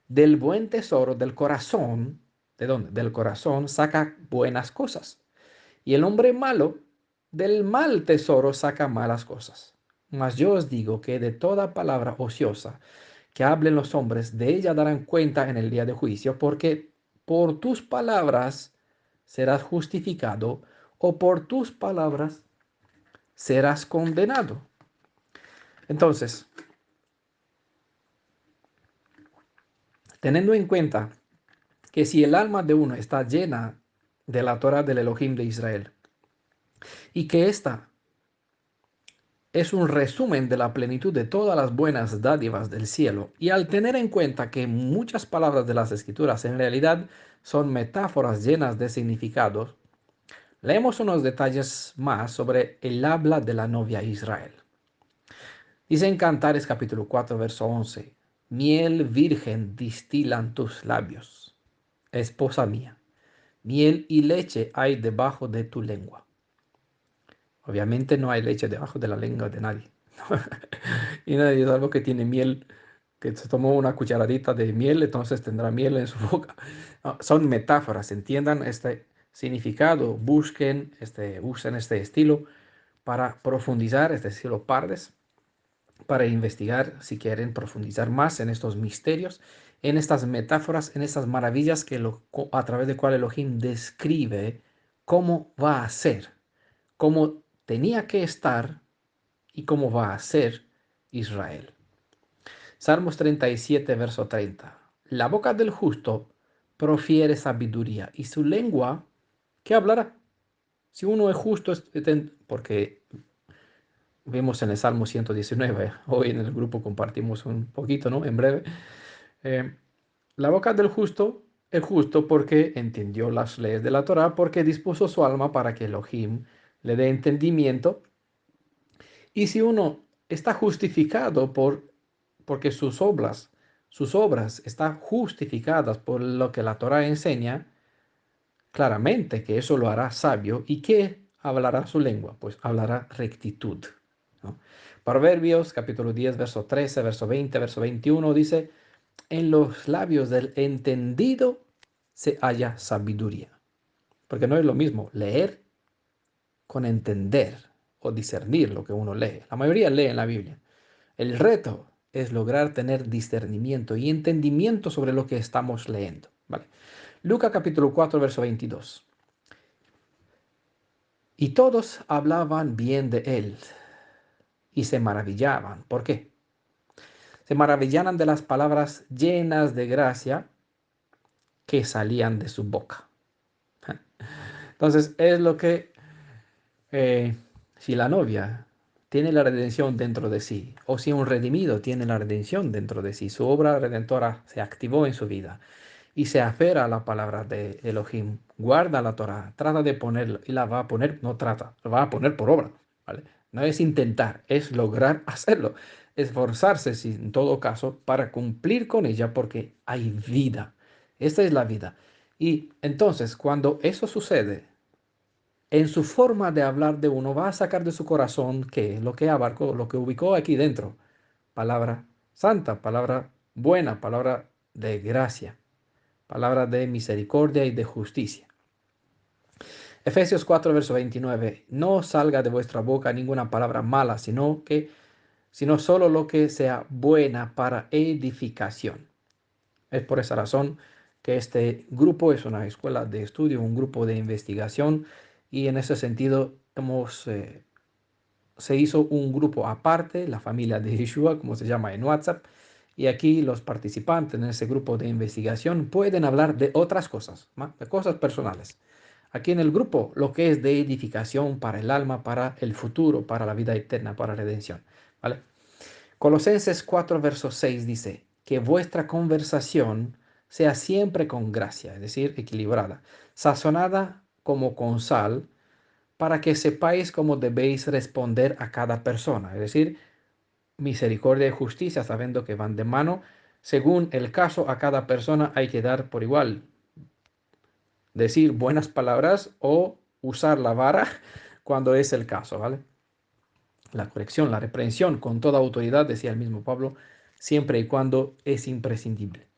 del buen tesoro del corazón, ¿de dónde? Del corazón saca buenas cosas. Y el hombre malo, del mal tesoro saca malas cosas. Mas yo os digo que de toda palabra ociosa que hablen los hombres, de ella darán cuenta en el día de juicio, porque por tus palabras serás justificado o por tus palabras serás condenado. Entonces, teniendo en cuenta que si el alma de uno está llena de la Torah del Elohim de Israel y que ésta es un resumen de la plenitud de todas las buenas dádivas del cielo, y al tener en cuenta que muchas palabras de las Escrituras en realidad son metáforas llenas de significados, leemos unos detalles más sobre el habla de la novia Israel. Dice en Cantares capítulo 4, verso 11, miel virgen distilan tus labios, esposa mía, miel y leche hay debajo de tu lengua. Obviamente no hay leche debajo de la lengua de nadie. Y nadie es algo que tiene miel, que se tomó una cucharadita de miel, entonces tendrá miel en su boca. No, son metáforas, entiendan este significado, usen este estilo para profundizar, este estilo Pardes, para investigar, si quieren profundizar más en estos misterios, en estas metáforas, en estas maravillas a través de cual Elohim describe cómo va a ser, cómo tenía que estar y cómo va a ser Israel. Salmos 37, verso 30. La boca del justo profiere sabiduría y su lengua, ¿qué hablará? Si uno es justo, porque vimos en el Salmo 119, hoy en el grupo compartimos un poquito, ¿no? En breve. Eh, la boca del justo es justo porque entendió las leyes de la Torah, porque dispuso su alma para que Elohim le dé entendimiento. Y si uno está justificado porque sus obras están justificadas por lo que la Torah enseña, claramente que eso lo hará sabio. ¿Y qué hablará su lengua? Pues hablará rectitud, ¿no? Proverbios capítulo 10, verso 13, verso 20, verso 21 dice, en los labios del entendido se halla sabiduría. Porque no es lo mismo leer con entender o discernir lo que uno lee. La mayoría lee en la Biblia. El reto es lograr tener discernimiento y entendimiento sobre lo que estamos leyendo. ¿Vale? Lucas capítulo 4, verso 22. Y todos hablaban bien de él y se maravillaban. ¿Por qué? Se maravillaban de las palabras llenas de gracia que salían de su boca. Entonces es lo que si la novia tiene la redención dentro de sí, o si un redimido tiene la redención dentro de sí, su obra redentora se activó en su vida y se aferra a la palabra de Elohim, guarda la Torah, trata de ponerla y la va a poner, no trata, la va a poner por obra, ¿vale? No es intentar, es lograr hacerlo, esforzarse si, en todo caso para cumplir con ella porque hay vida. Esta es la vida. Y entonces, cuando eso sucede, en su forma de hablar de uno va a sacar de su corazón que lo que abarcó, lo que ubicó aquí dentro. Palabra santa, palabra buena, palabra de gracia, palabra de misericordia y de justicia. Efesios 4, verso 29. No salga de vuestra boca ninguna palabra mala, sino solo lo que sea buena para edificación. Es por esa razón que este grupo es una escuela de estudio, un grupo de investigación, y en ese sentido se hizo un grupo aparte, la familia de Yeshua, como se llama en WhatsApp, y aquí los participantes en ese grupo de investigación pueden hablar de otras cosas, de cosas personales. Aquí en el grupo, lo que es de edificación para el alma, para el futuro, para la vida eterna, para la redención, ¿vale? Colosenses 4, verso 6 dice, que vuestra conversación sea siempre con gracia, es decir, equilibrada, sazonada como con sal, para que sepáis cómo debéis responder a cada persona, es decir, misericordia y justicia, sabiendo que van de mano. Según el caso, a cada persona hay que dar por igual, decir buenas palabras o usar la vara cuando es el caso, ¿vale? La corrección, la reprensión con toda autoridad, decía el mismo Pablo, siempre y cuando es imprescindible.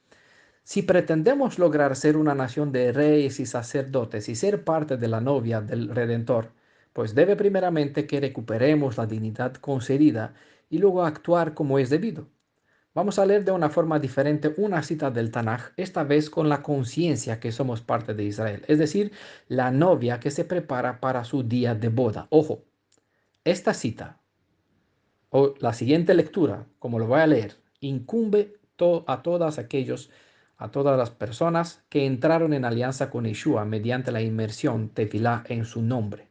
Si pretendemos lograr ser una nación de reyes y sacerdotes y ser parte de la novia del Redentor, pues debe primeramente que recuperemos la dignidad concedida y luego actuar como es debido. Vamos a leer de una forma diferente una cita del Tanaj, esta vez con la conciencia que somos parte de Israel, es decir, la novia que se prepara para su día de boda. Ojo, esta cita o la siguiente lectura, como lo voy a leer, incumbe a todas las personas que entraron en alianza con Yeshua mediante la inmersión tefilá en su nombre.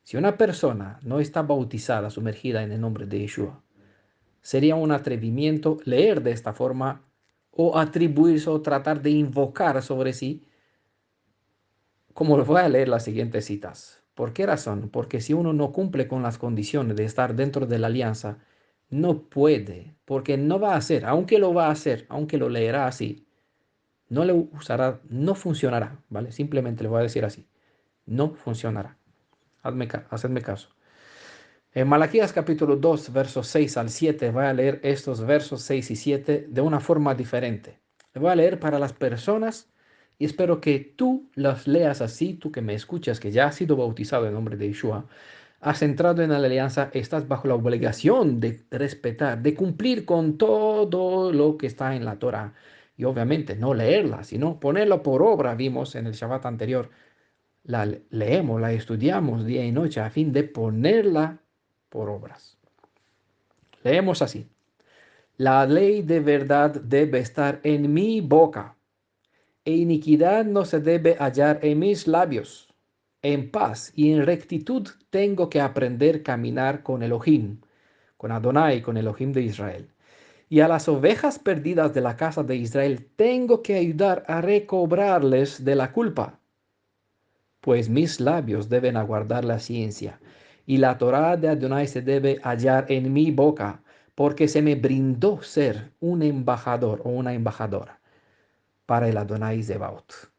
Si una persona no está bautizada, sumergida en el nombre de Yeshua, sería un atrevimiento leer de esta forma o atribuirse o tratar de invocar sobre sí, como lo voy a leer las siguientes citas. ¿Por qué razón? Porque si uno no cumple con las condiciones de estar dentro de la alianza, no puede, porque no va a hacer, aunque lo va a hacer, aunque lo leerá así, no le usará, no funcionará, ¿vale? Simplemente le voy a decir así, no funcionará. Hacedme caso. En Malaquías capítulo 2, versos 6 al 7, voy a leer estos versos 6 y 7 de una forma diferente. Le voy a leer para las personas y espero que tú los leas así, tú que me escuchas, que ya has sido bautizado en nombre de Yeshua, has entrado en la alianza, estás bajo la obligación de respetar, de cumplir con todo lo que está en la Torah. Y obviamente no leerla, sino ponerlo por obra, vimos en el Shabbat anterior. La leemos, la estudiamos día y noche a fin de ponerla por obras. Leemos así. La ley de verdad debe estar en mi boca, e iniquidad no se debe hallar en mis labios. En paz y en rectitud tengo que aprender a caminar con Elohim, con Adonai, con Elohim de Israel. Y a las ovejas perdidas de la casa de Israel tengo que ayudar a recobrarles de la culpa, pues mis labios deben aguardar la ciencia, y la Torá de Adonai se debe hallar en mi boca, porque se me brindó ser un embajador o una embajadora para el Adonai Zebaot.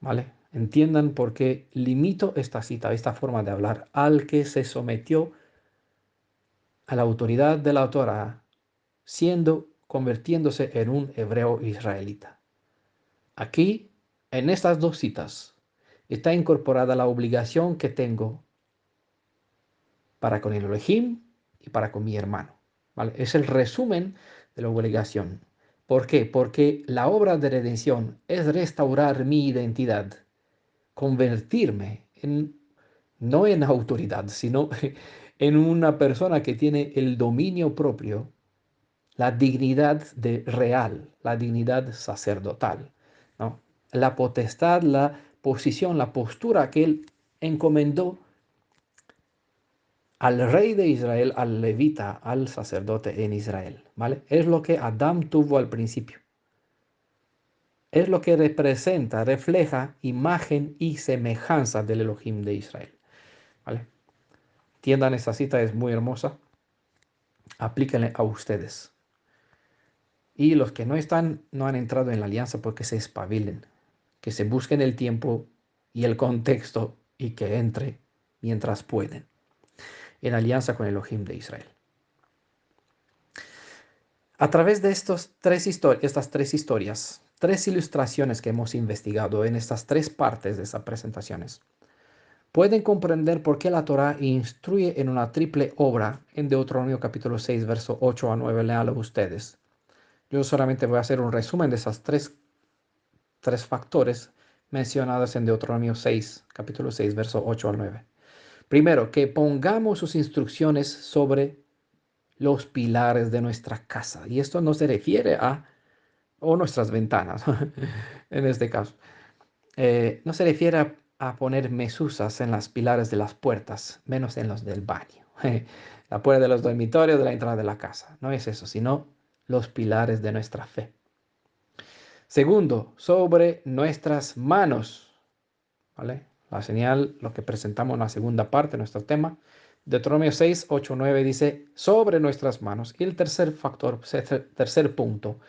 ¿Vale? Entiendan por qué limito esta cita, esta forma de hablar, al que se sometió a la autoridad de la Torá, convirtiéndose en un hebreo israelita. Aquí, en estas dos citas, está incorporada la obligación que tengo para con el Elohim y para con mi hermano. ¿Vale? Es el resumen de la obligación. ¿Por qué? Porque la obra de redención es restaurar mi identidad, convertirme en, no en autoridad, sino en una persona que tiene el dominio propio, la dignidad de real, la dignidad sacerdotal, ¿no? La potestad, la posición, la postura que él encomendó al rey de Israel, al levita, al sacerdote en Israel, ¿vale? Es lo que Adán tuvo al principio. Es lo que representa, refleja imagen y semejanza del Elohim de Israel, ¿vale? Entiendan, esta cita es muy hermosa. Aplíquenla a ustedes. Y los que no han entrado en la alianza, porque se espabilen, que se busquen el tiempo y el contexto y que entre mientras pueden en alianza con el Elohim de Israel. A través de estas tres historias, tres ilustraciones que hemos investigado en estas tres partes de esas presentaciones, pueden comprender por qué la Torá instruye en una triple obra en Deuteronomio capítulo 6, verso 8 a 9. Léalo ustedes. Yo solamente voy a hacer un resumen de esas tres factores mencionados en Deuteronomio 6, capítulo 6, verso 8 al 9. Primero, que pongamos sus instrucciones sobre los pilares de nuestra casa. Y esto no se refiere o nuestras ventanas, en este caso. No se refiere a poner mesuzas en las pilares de las puertas, menos en los del baño. La puerta de los dormitorios, de la entrada de la casa. No es eso, sino los pilares de nuestra fe. Segundo, sobre nuestras manos, ¿vale? La señal, lo que presentamos en la segunda parte, nuestro tema. Deuteronomio 6, 8, 9 dice, sobre nuestras manos. Y el tercer factor, tercer punto,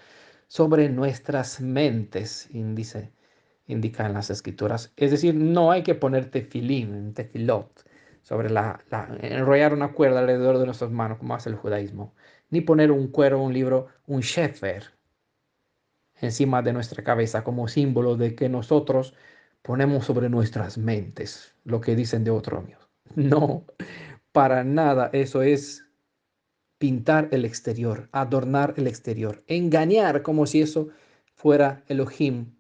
sobre nuestras mentes, indica en las escrituras. Es decir, no hay que poner tefilot, sobre enrollar una cuerda alrededor de nuestras manos, como hace el judaísmo. Ni poner un cuero, un libro, un shefer encima de nuestra cabeza como símbolo de que nosotros ponemos sobre nuestras mentes lo que dicen de Deuteronomio. No, para nada. Eso es pintar el exterior, adornar el exterior, engañar como si eso fuera Elohim.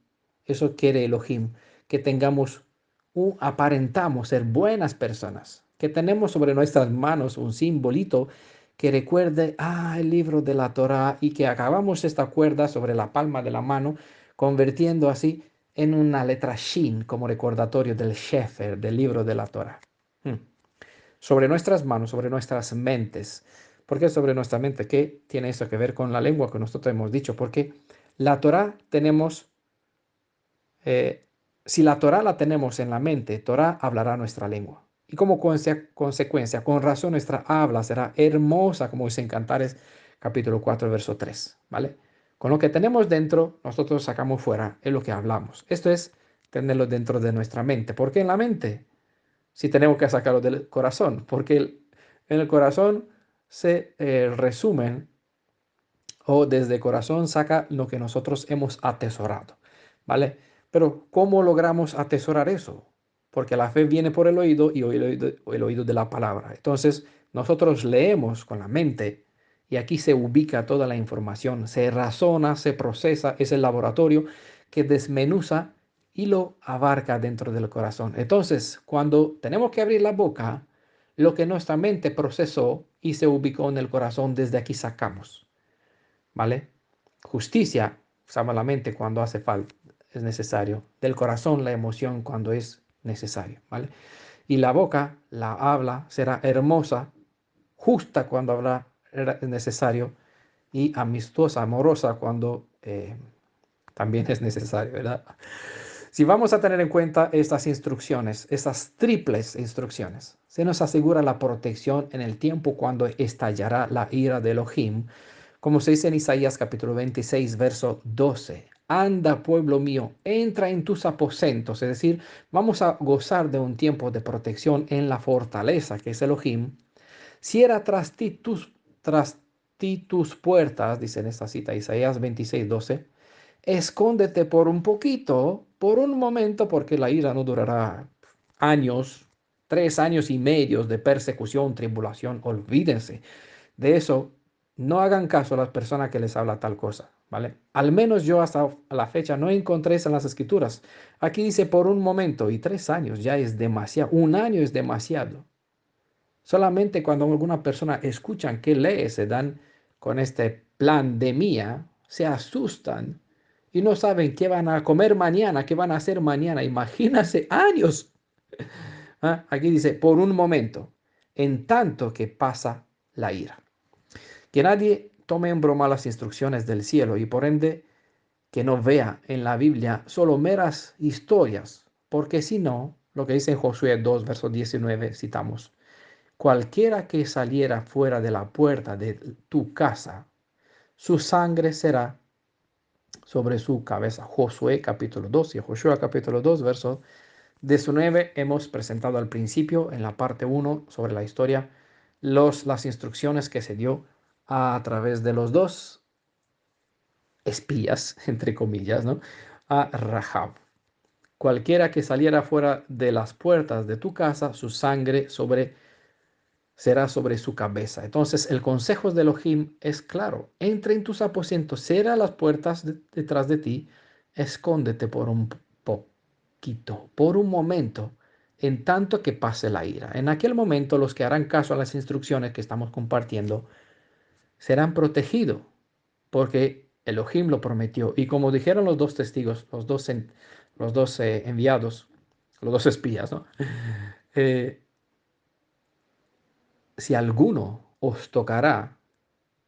Eso quiere Elohim, que aparentamos ser buenas personas, que tenemos sobre nuestras manos un simbolito que recuerde, el libro de la Torá, y que acabamos esta cuerda sobre la palma de la mano, convirtiendo así en una letra Shin como recordatorio del Shefer, del libro de la Torá. Sobre nuestras manos, sobre nuestras mentes. ¿Por qué sobre nuestra mente? ¿Qué tiene eso que ver con la lengua que nosotros hemos dicho? Porque la Torá tenemos, eh, si la Torá la tenemos en la mente, Torá hablará nuestra lengua. Y como consecuencia, con razón nuestra habla será hermosa, como dice en Cantares capítulo 4, verso 3, ¿vale? Con lo que tenemos dentro, nosotros sacamos fuera, es lo que hablamos. Esto es tenerlo dentro de nuestra mente. ¿Por qué en la mente? Si tenemos que sacarlo del corazón, porque en el corazón se resumen o desde el corazón saca lo que nosotros hemos atesorado, ¿vale? Pero ¿cómo logramos atesorar eso? Porque la fe viene por el oído y el oído de la palabra. Entonces, nosotros leemos con la mente y aquí se ubica toda la información, se razona, se procesa, es el laboratorio que desmenuza y lo abarca dentro del corazón. Entonces, cuando tenemos que abrir la boca, lo que nuestra mente procesó y se ubicó en el corazón, desde aquí sacamos. ¿Vale? Justicia, usamos la mente cuando hace falta, es necesario. Del corazón la emoción cuando es necesario, ¿vale? Y la boca, la habla, será hermosa, justa cuando habla es necesario y amistosa, amorosa cuando también es necesario, ¿verdad? Si vamos a tener en cuenta estas instrucciones, estas triples instrucciones, se nos asegura la protección en el tiempo cuando estallará la ira de Elohim, como se dice en Isaías capítulo 26, verso 12. Anda, pueblo mío, entra en tus aposentos, es decir, vamos a gozar de un tiempo de protección en la fortaleza que es Elohim. Cierra tras ti tus puertas, dice en esta cita Isaías 26, 12. Escóndete por un poquito, por un momento, porque la ira no durará años, 3 años y medio de persecución, tribulación. Olvídense de eso. No hagan caso a las personas que les habla tal cosa, ¿vale? Al menos yo hasta la fecha no encontré eso en las escrituras. Aquí dice por un momento y 3 años ya es demasiado. Un año es demasiado. Solamente cuando alguna persona escuchan que lee, se dan con este plan de mía, se asustan y no saben qué van a comer mañana, qué van a hacer mañana. Imagínense años. ¿Ah? Aquí dice, por un momento, en tanto que pasa la ira. Que nadie tome en broma las instrucciones del cielo y por ende que no vea en la Biblia solo meras historias, porque si no, lo que dice en Josué 2, verso 19, citamos, cualquiera que saliera fuera de la puerta de tu casa, su sangre será sobre su cabeza. Josué capítulo 2 y Josué capítulo 2, verso 19, hemos presentado al principio en la parte 1 sobre la historia las instrucciones que se dio a través de los dos espías, entre comillas, ¿no? A Rahab. Cualquiera que saliera fuera de las puertas de tu casa, su sangre será sobre su cabeza. Entonces, el consejo de Elohim es claro. Entra en tus aposentos, cierra las puertas detrás de ti, escóndete por un poquito, por un momento, en tanto que pase la ira. En aquel momento, los que harán caso a las instrucciones que estamos compartiendo serán protegidos, porque Elohim lo prometió. Y como dijeron los dos testigos, los dos enviados, los dos espías, ¿no? Eh, si alguno os tocará,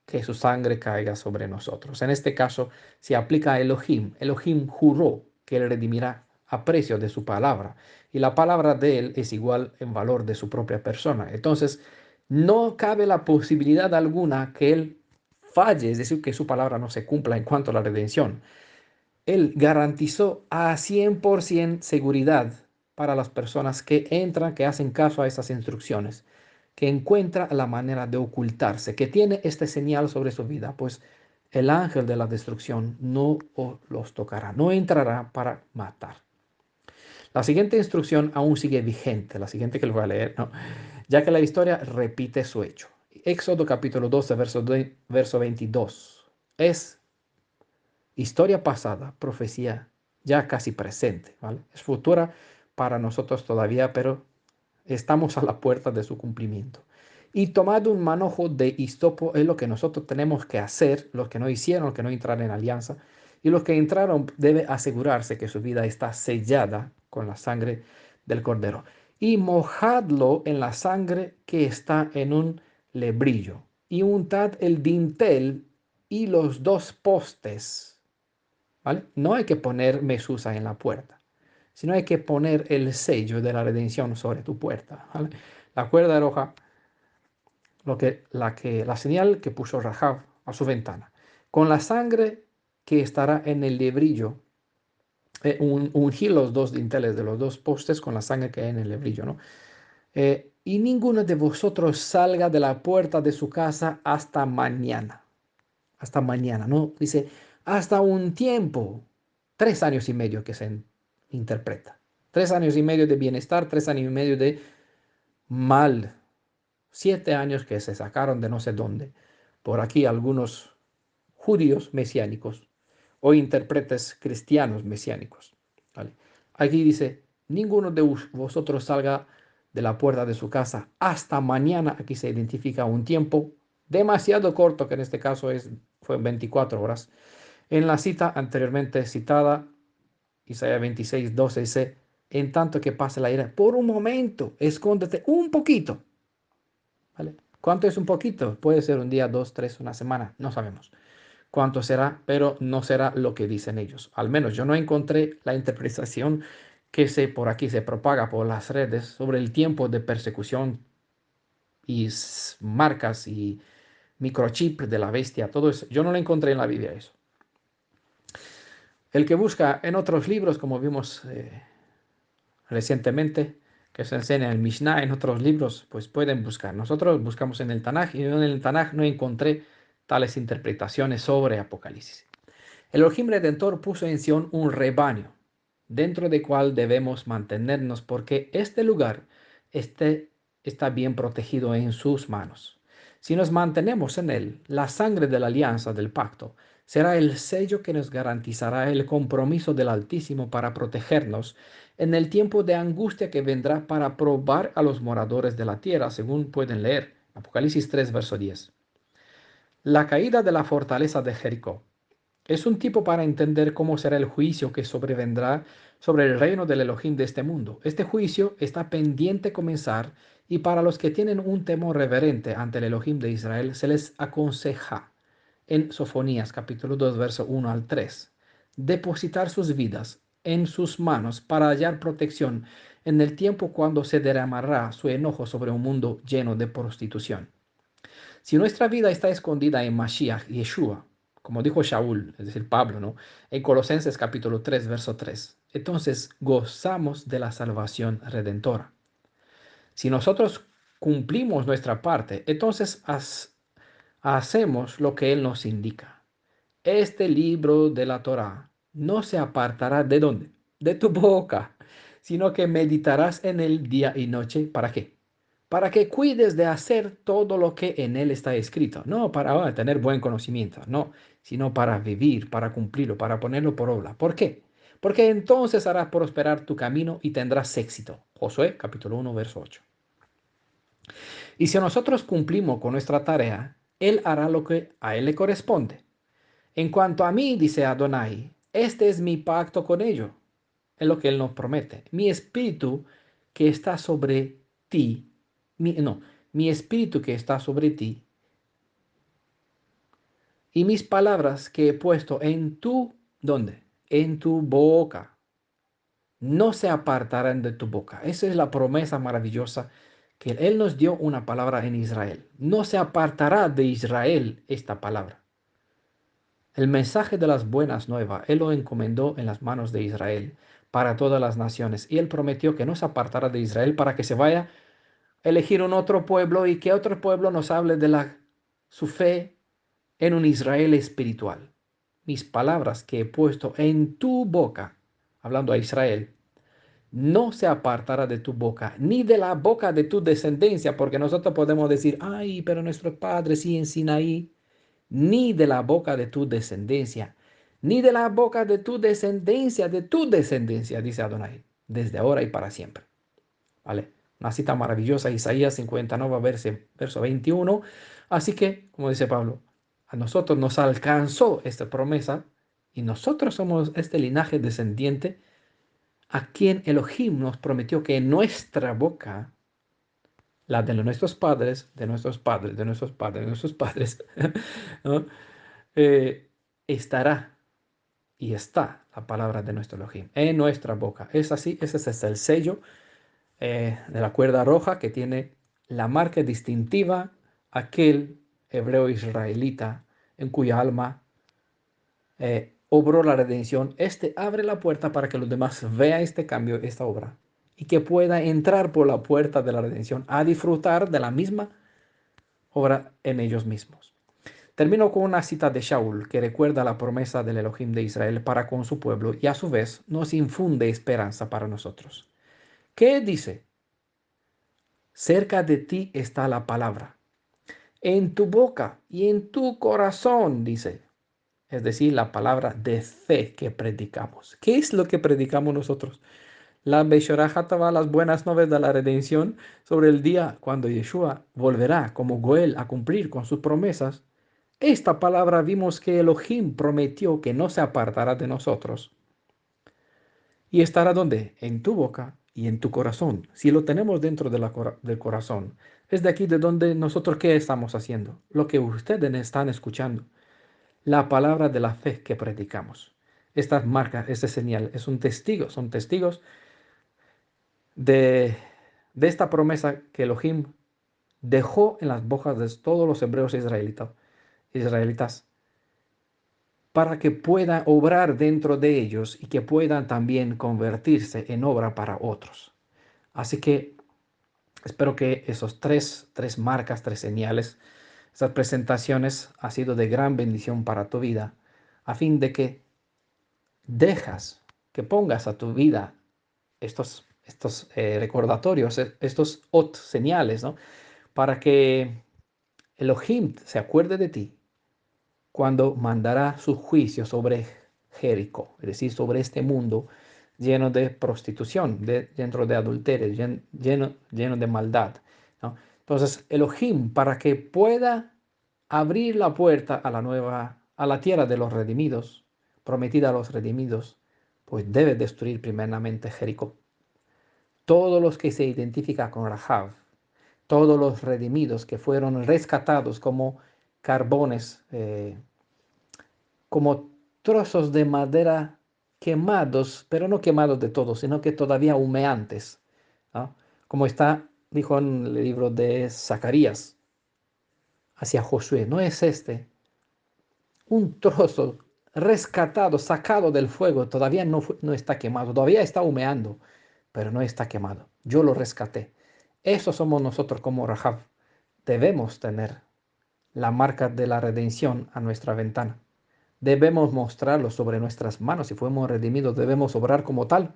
que su sangre caiga sobre nosotros. En este caso, se aplica a Elohim. Elohim juró que él redimirá a precio de su palabra. Y la palabra de él es igual en valor de su propia persona. Entonces, no cabe la posibilidad alguna que él falle, es decir, que su palabra no se cumpla en cuanto a la redención. Él garantizó a 100% seguridad para las personas que entran, que hacen caso a esas instrucciones, que encuentra la manera de ocultarse, que tiene este señal sobre su vida, pues el ángel de la destrucción no los tocará, no entrará para matar. La siguiente instrucción aún sigue vigente, la siguiente que les voy a leer, ¿no? Ya que la historia repite su hecho. Éxodo capítulo 12, verso 22. Es historia pasada, profecía ya casi presente, ¿vale? Es futura para nosotros todavía, pero estamos a la puerta de su cumplimiento. Y tomad un manojo de hisopo es lo que nosotros tenemos que hacer, los que no hicieron, los que no entraron en alianza, y los que entraron debe asegurarse que su vida está sellada con la sangre del cordero. y mojadlo en la sangre que está en un lebrillo, y untad el dintel y los dos postes, ¿vale? No hay que poner mesusa en la puerta, sino hay que poner el sello de la redención sobre tu puerta, ¿vale? La cuerda roja, la señal que puso Rahab a su ventana, con la sangre que estará en el lebrillo, ungí los dos dinteles de los dos postes con la sangre que hay en el lebrillo, ¿no? Y ninguno de vosotros salga de la puerta de su casa hasta mañana, ¿no? Dice, hasta un tiempo, 3 años y medio que se interpreta. 3 años y medio de bienestar, 3 años y medio de mal. 7 años que se sacaron de no sé dónde. Por aquí algunos judíos mesiánicos o intérpretes cristianos mesiánicos. ¿Vale? Aquí dice, ninguno de vosotros salga de la puerta de su casa hasta mañana. Aquí se identifica un tiempo demasiado corto, que en este caso fue 24 horas. En la cita anteriormente citada, Isaías 26:12 dice, en tanto que pase la ira, por un momento, escóndete un poquito. ¿Vale? ¿Cuánto es un poquito? Puede ser un día, dos, tres, una semana, no sabemos cuánto será, pero no será lo que dicen ellos. Al menos yo no encontré la interpretación que por aquí se propaga por las redes sobre el tiempo de persecución y marcas y microchip de la bestia, todo eso. Yo no lo encontré en la Biblia eso. El que busca en otros libros, como vimos recientemente, que se enseña en el Mishnah, en otros libros, pues pueden buscar. Nosotros buscamos en el Tanaj y en el Tanaj no encontré tales interpretaciones sobre Apocalipsis. El Elohim Redentor puso en Sion un rebaño, dentro del cual debemos mantenernos porque este lugar está bien protegido en sus manos. Si nos mantenemos en él, la sangre de la alianza del pacto será el sello que nos garantizará el compromiso del Altísimo para protegernos en el tiempo de angustia que vendrá para probar a los moradores de la tierra, según pueden leer Apocalipsis 3, verso 10. La caída de la fortaleza de Jericó es un tipo para entender cómo será el juicio que sobrevendrá sobre el reino del Elohim de este mundo. Este juicio está pendiente comenzar y para los que tienen un temor reverente ante el Elohim de Israel se les aconseja en Sofonías capítulo 2 verso 1 al 3 depositar sus vidas en sus manos para hallar protección en el tiempo cuando se derramará su enojo sobre un mundo lleno de prostitución. Si nuestra vida está escondida en Mashiach, Yeshua, como dijo Shaul, es decir, Pablo, ¿no? En Colosenses capítulo 3, verso 3, entonces gozamos de la salvación redentora. Si nosotros cumplimos nuestra parte, entonces hacemos lo que Él nos indica. Este libro de la Torá no se apartará ¿de dónde? De tu boca, sino que meditarás en él día y noche. ¿Para qué? Para que cuides de hacer todo lo que en él está escrito. No para tener buen conocimiento, no, sino para vivir, para cumplirlo, para ponerlo por obra. ¿Por qué? Porque entonces harás prosperar tu camino y tendrás éxito. Josué capítulo 1, verso 8. Y si nosotros cumplimos con nuestra tarea, Él hará lo que a Él le corresponde. En cuanto a mí, dice Adonai, este es mi pacto con ellos, es lo que Él nos promete. Mi espíritu que está sobre ti, mi espíritu que está sobre ti y mis palabras que he puesto en tu, ¿dónde? En tu boca. No se apartarán de tu boca. Esa es la promesa maravillosa que Él nos dio una palabra en Israel. No se apartará de Israel esta palabra. El mensaje de las buenas nuevas, Él lo encomendó en las manos de Israel para todas las naciones. Y Él prometió que no se apartara de Israel para que se vaya a elegir un otro pueblo y que otro pueblo nos hable de su fe en un Israel espiritual. Mis palabras que he puesto en tu boca, hablando a Israel, no se apartará de tu boca, ni de la boca de tu descendencia, porque nosotros podemos decir, ay, pero nuestros padres sí en Sinaí, ni de la boca de tu descendencia, ni de la boca de tu descendencia, dice Adonai, desde ahora y para siempre. ¿Vale? Una cita maravillosa, Isaías 59, verso 21. Así que, como dice Pablo, a nosotros nos alcanzó esta promesa y nosotros somos este linaje descendiente a quien Elohim nos prometió que en nuestra boca, la de nuestros padres, de nuestros padres, de nuestros padres, de nuestros padres, ¿no? Estará y está la palabra de nuestro Elohim en nuestra boca. Es así, ese es el sello de la cuerda roja que tiene la marca distintiva, aquel hebreo israelita en cuya alma obró la redención. Este abre la puerta para que los demás vean este cambio, esta obra, y que pueda entrar por la puerta de la redención a disfrutar de la misma obra en ellos mismos. Termino con una cita de Shaul que recuerda la promesa del Elohim de Israel para con su pueblo y a su vez nos infunde esperanza para nosotros. ¿Qué dice? Cerca de ti está la palabra, en tu boca y en tu corazón, dice. Es decir, la palabra de fe que predicamos. ¿Qué es lo que predicamos nosotros? La Beshorah Hatava, las buenas nuevas de la redención sobre el día cuando Yeshua volverá como Goel a cumplir con sus promesas. Esta palabra vimos que Elohim prometió que no se apartará de nosotros. ¿Y estará donde? En tu boca y en tu corazón. Si lo tenemos dentro del corazón, es de aquí de donde nosotros qué estamos haciendo. Lo que ustedes están escuchando. La palabra de la fe que predicamos. Esta marca, esta señal, es un testigo, son testigos de, de esta promesa que Elohim dejó en las bocas de todos los hebreos israelitas para que puedan obrar dentro de ellos y que puedan también convertirse en obra para otros. Así que espero que esos tres marcas, tres señales, esas presentaciones ha sido de gran bendición para tu vida, a fin de que dejas, que pongas a tu vida estos recordatorios, estos señales, ¿no? Para que Elohim se acuerde de ti cuando mandará su juicio sobre Jericó, es decir, sobre este mundo lleno de prostitución, lleno de adulterio, lleno de maldad, ¿no? Entonces, Elohim, para que pueda abrir la puerta a la tierra de los redimidos, prometida a los redimidos, pues debe destruir primeramente Jericó. Todos los que se identifican con Rahab, todos los redimidos que fueron rescatados como carbones, como trozos de madera quemados, pero no quemados de todo, sino que todavía humeantes, ¿no? Como dijo en el libro de Zacarías hacia Josué, no es este un trozo rescatado, sacado del fuego, todavía no está quemado, todavía está humeando, pero no está quemado. Yo lo rescaté. Eso somos nosotros como Rahab. Debemos tener la marca de la redención a nuestra ventana. Debemos mostrarlo sobre nuestras manos. Si fuimos redimidos, debemos obrar como tal.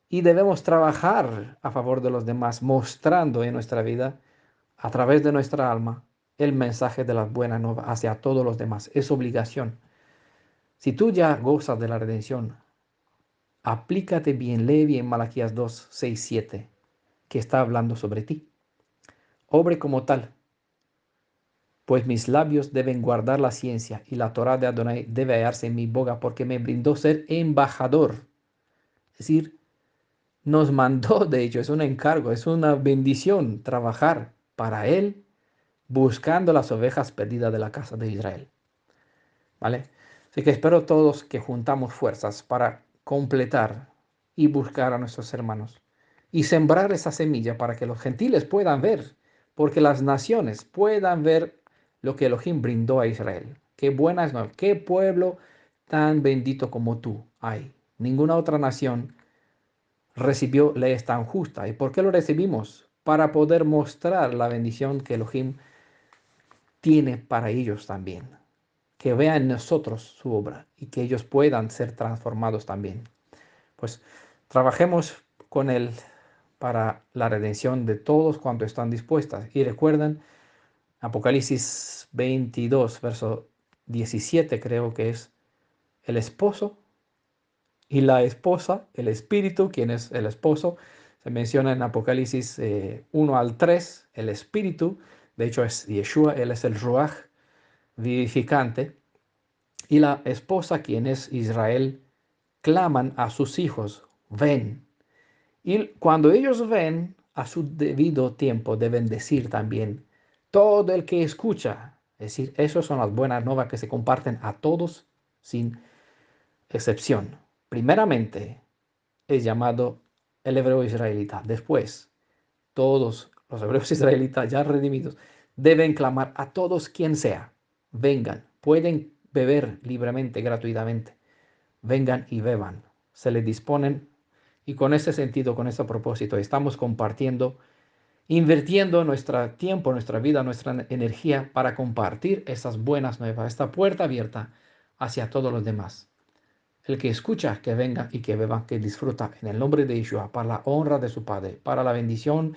Y debemos trabajar a favor de los demás, mostrando en nuestra vida, a través de nuestra alma, el mensaje de la buena nueva hacia todos los demás. Es obligación. Si tú ya gozas de la redención, aplícate bien, lee bien Malaquías 2, 6, 7, que está hablando sobre ti. Obre como tal, pues mis labios deben guardar la ciencia y la Torá de Adonai debe hallarse en mi boca porque me brindó ser embajador. Es decir, nos mandó, de hecho, es un encargo, es una bendición trabajar para Él buscando las ovejas perdidas de la casa de Israel. ¿Vale? Así que espero todos que juntamos fuerzas para completar y buscar a nuestros hermanos y sembrar esa semilla para que los gentiles puedan ver, porque las naciones puedan ver lo que Elohim brindó a Israel. Qué buena es, qué pueblo tan bendito como tú hay. Ninguna otra nación recibió leyes tan justas. ¿Y por qué lo recibimos? Para poder mostrar la bendición que Elohim tiene para ellos también. Que vean en nosotros su obra y que ellos puedan ser transformados también. Pues trabajemos con Él para la redención de todos cuantos están dispuestas. Y recuerden, Apocalipsis 22, verso 17 creo que es el esposo y la esposa, el espíritu, quien es el esposo. Se menciona en Apocalipsis 1 al 3, el espíritu, de hecho es Yeshua, él es el Ruach vivificante, y la esposa, quien es Israel, claman a sus hijos, ven. Y cuando ellos ven, a su debido tiempo deben decir también, todo el que escucha, es decir, esas son las buenas nuevas que se comparten a todos sin excepción. Primeramente es llamado el hebreo israelita. Después, todos los hebreos israelitas ya redimidos deben clamar a todos quien sea, vengan, pueden beber libremente, gratuitamente, vengan y beban. Se les disponen y con ese sentido, con ese propósito, estamos compartiendo, invirtiendo nuestro tiempo, nuestra vida, nuestra energía para compartir esas buenas nuevas, esta puerta abierta hacia todos los demás. El que escucha, que venga y que beba, que disfruta en el nombre de Yeshua, para la honra de su Padre, para la bendición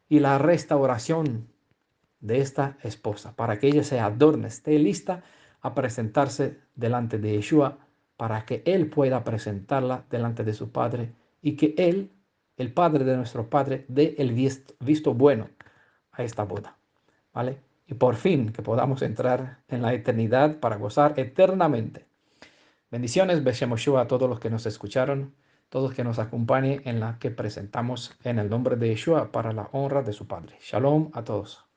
y la restauración de esta esposa, para que ella se adorne, esté lista a presentarse delante de Yeshua, para que Él pueda presentarla delante de su Padre y que Él, el Padre de nuestro Padre, dé el visto bueno a esta boda, ¿vale? Y por fin que podamos entrar en la eternidad para gozar eternamente. Bendiciones, Beshem Yeshua a todos los que nos escucharon, todos que nos acompañen en la que presentamos en el nombre de Yeshua para la honra de su Padre. Shalom a todos.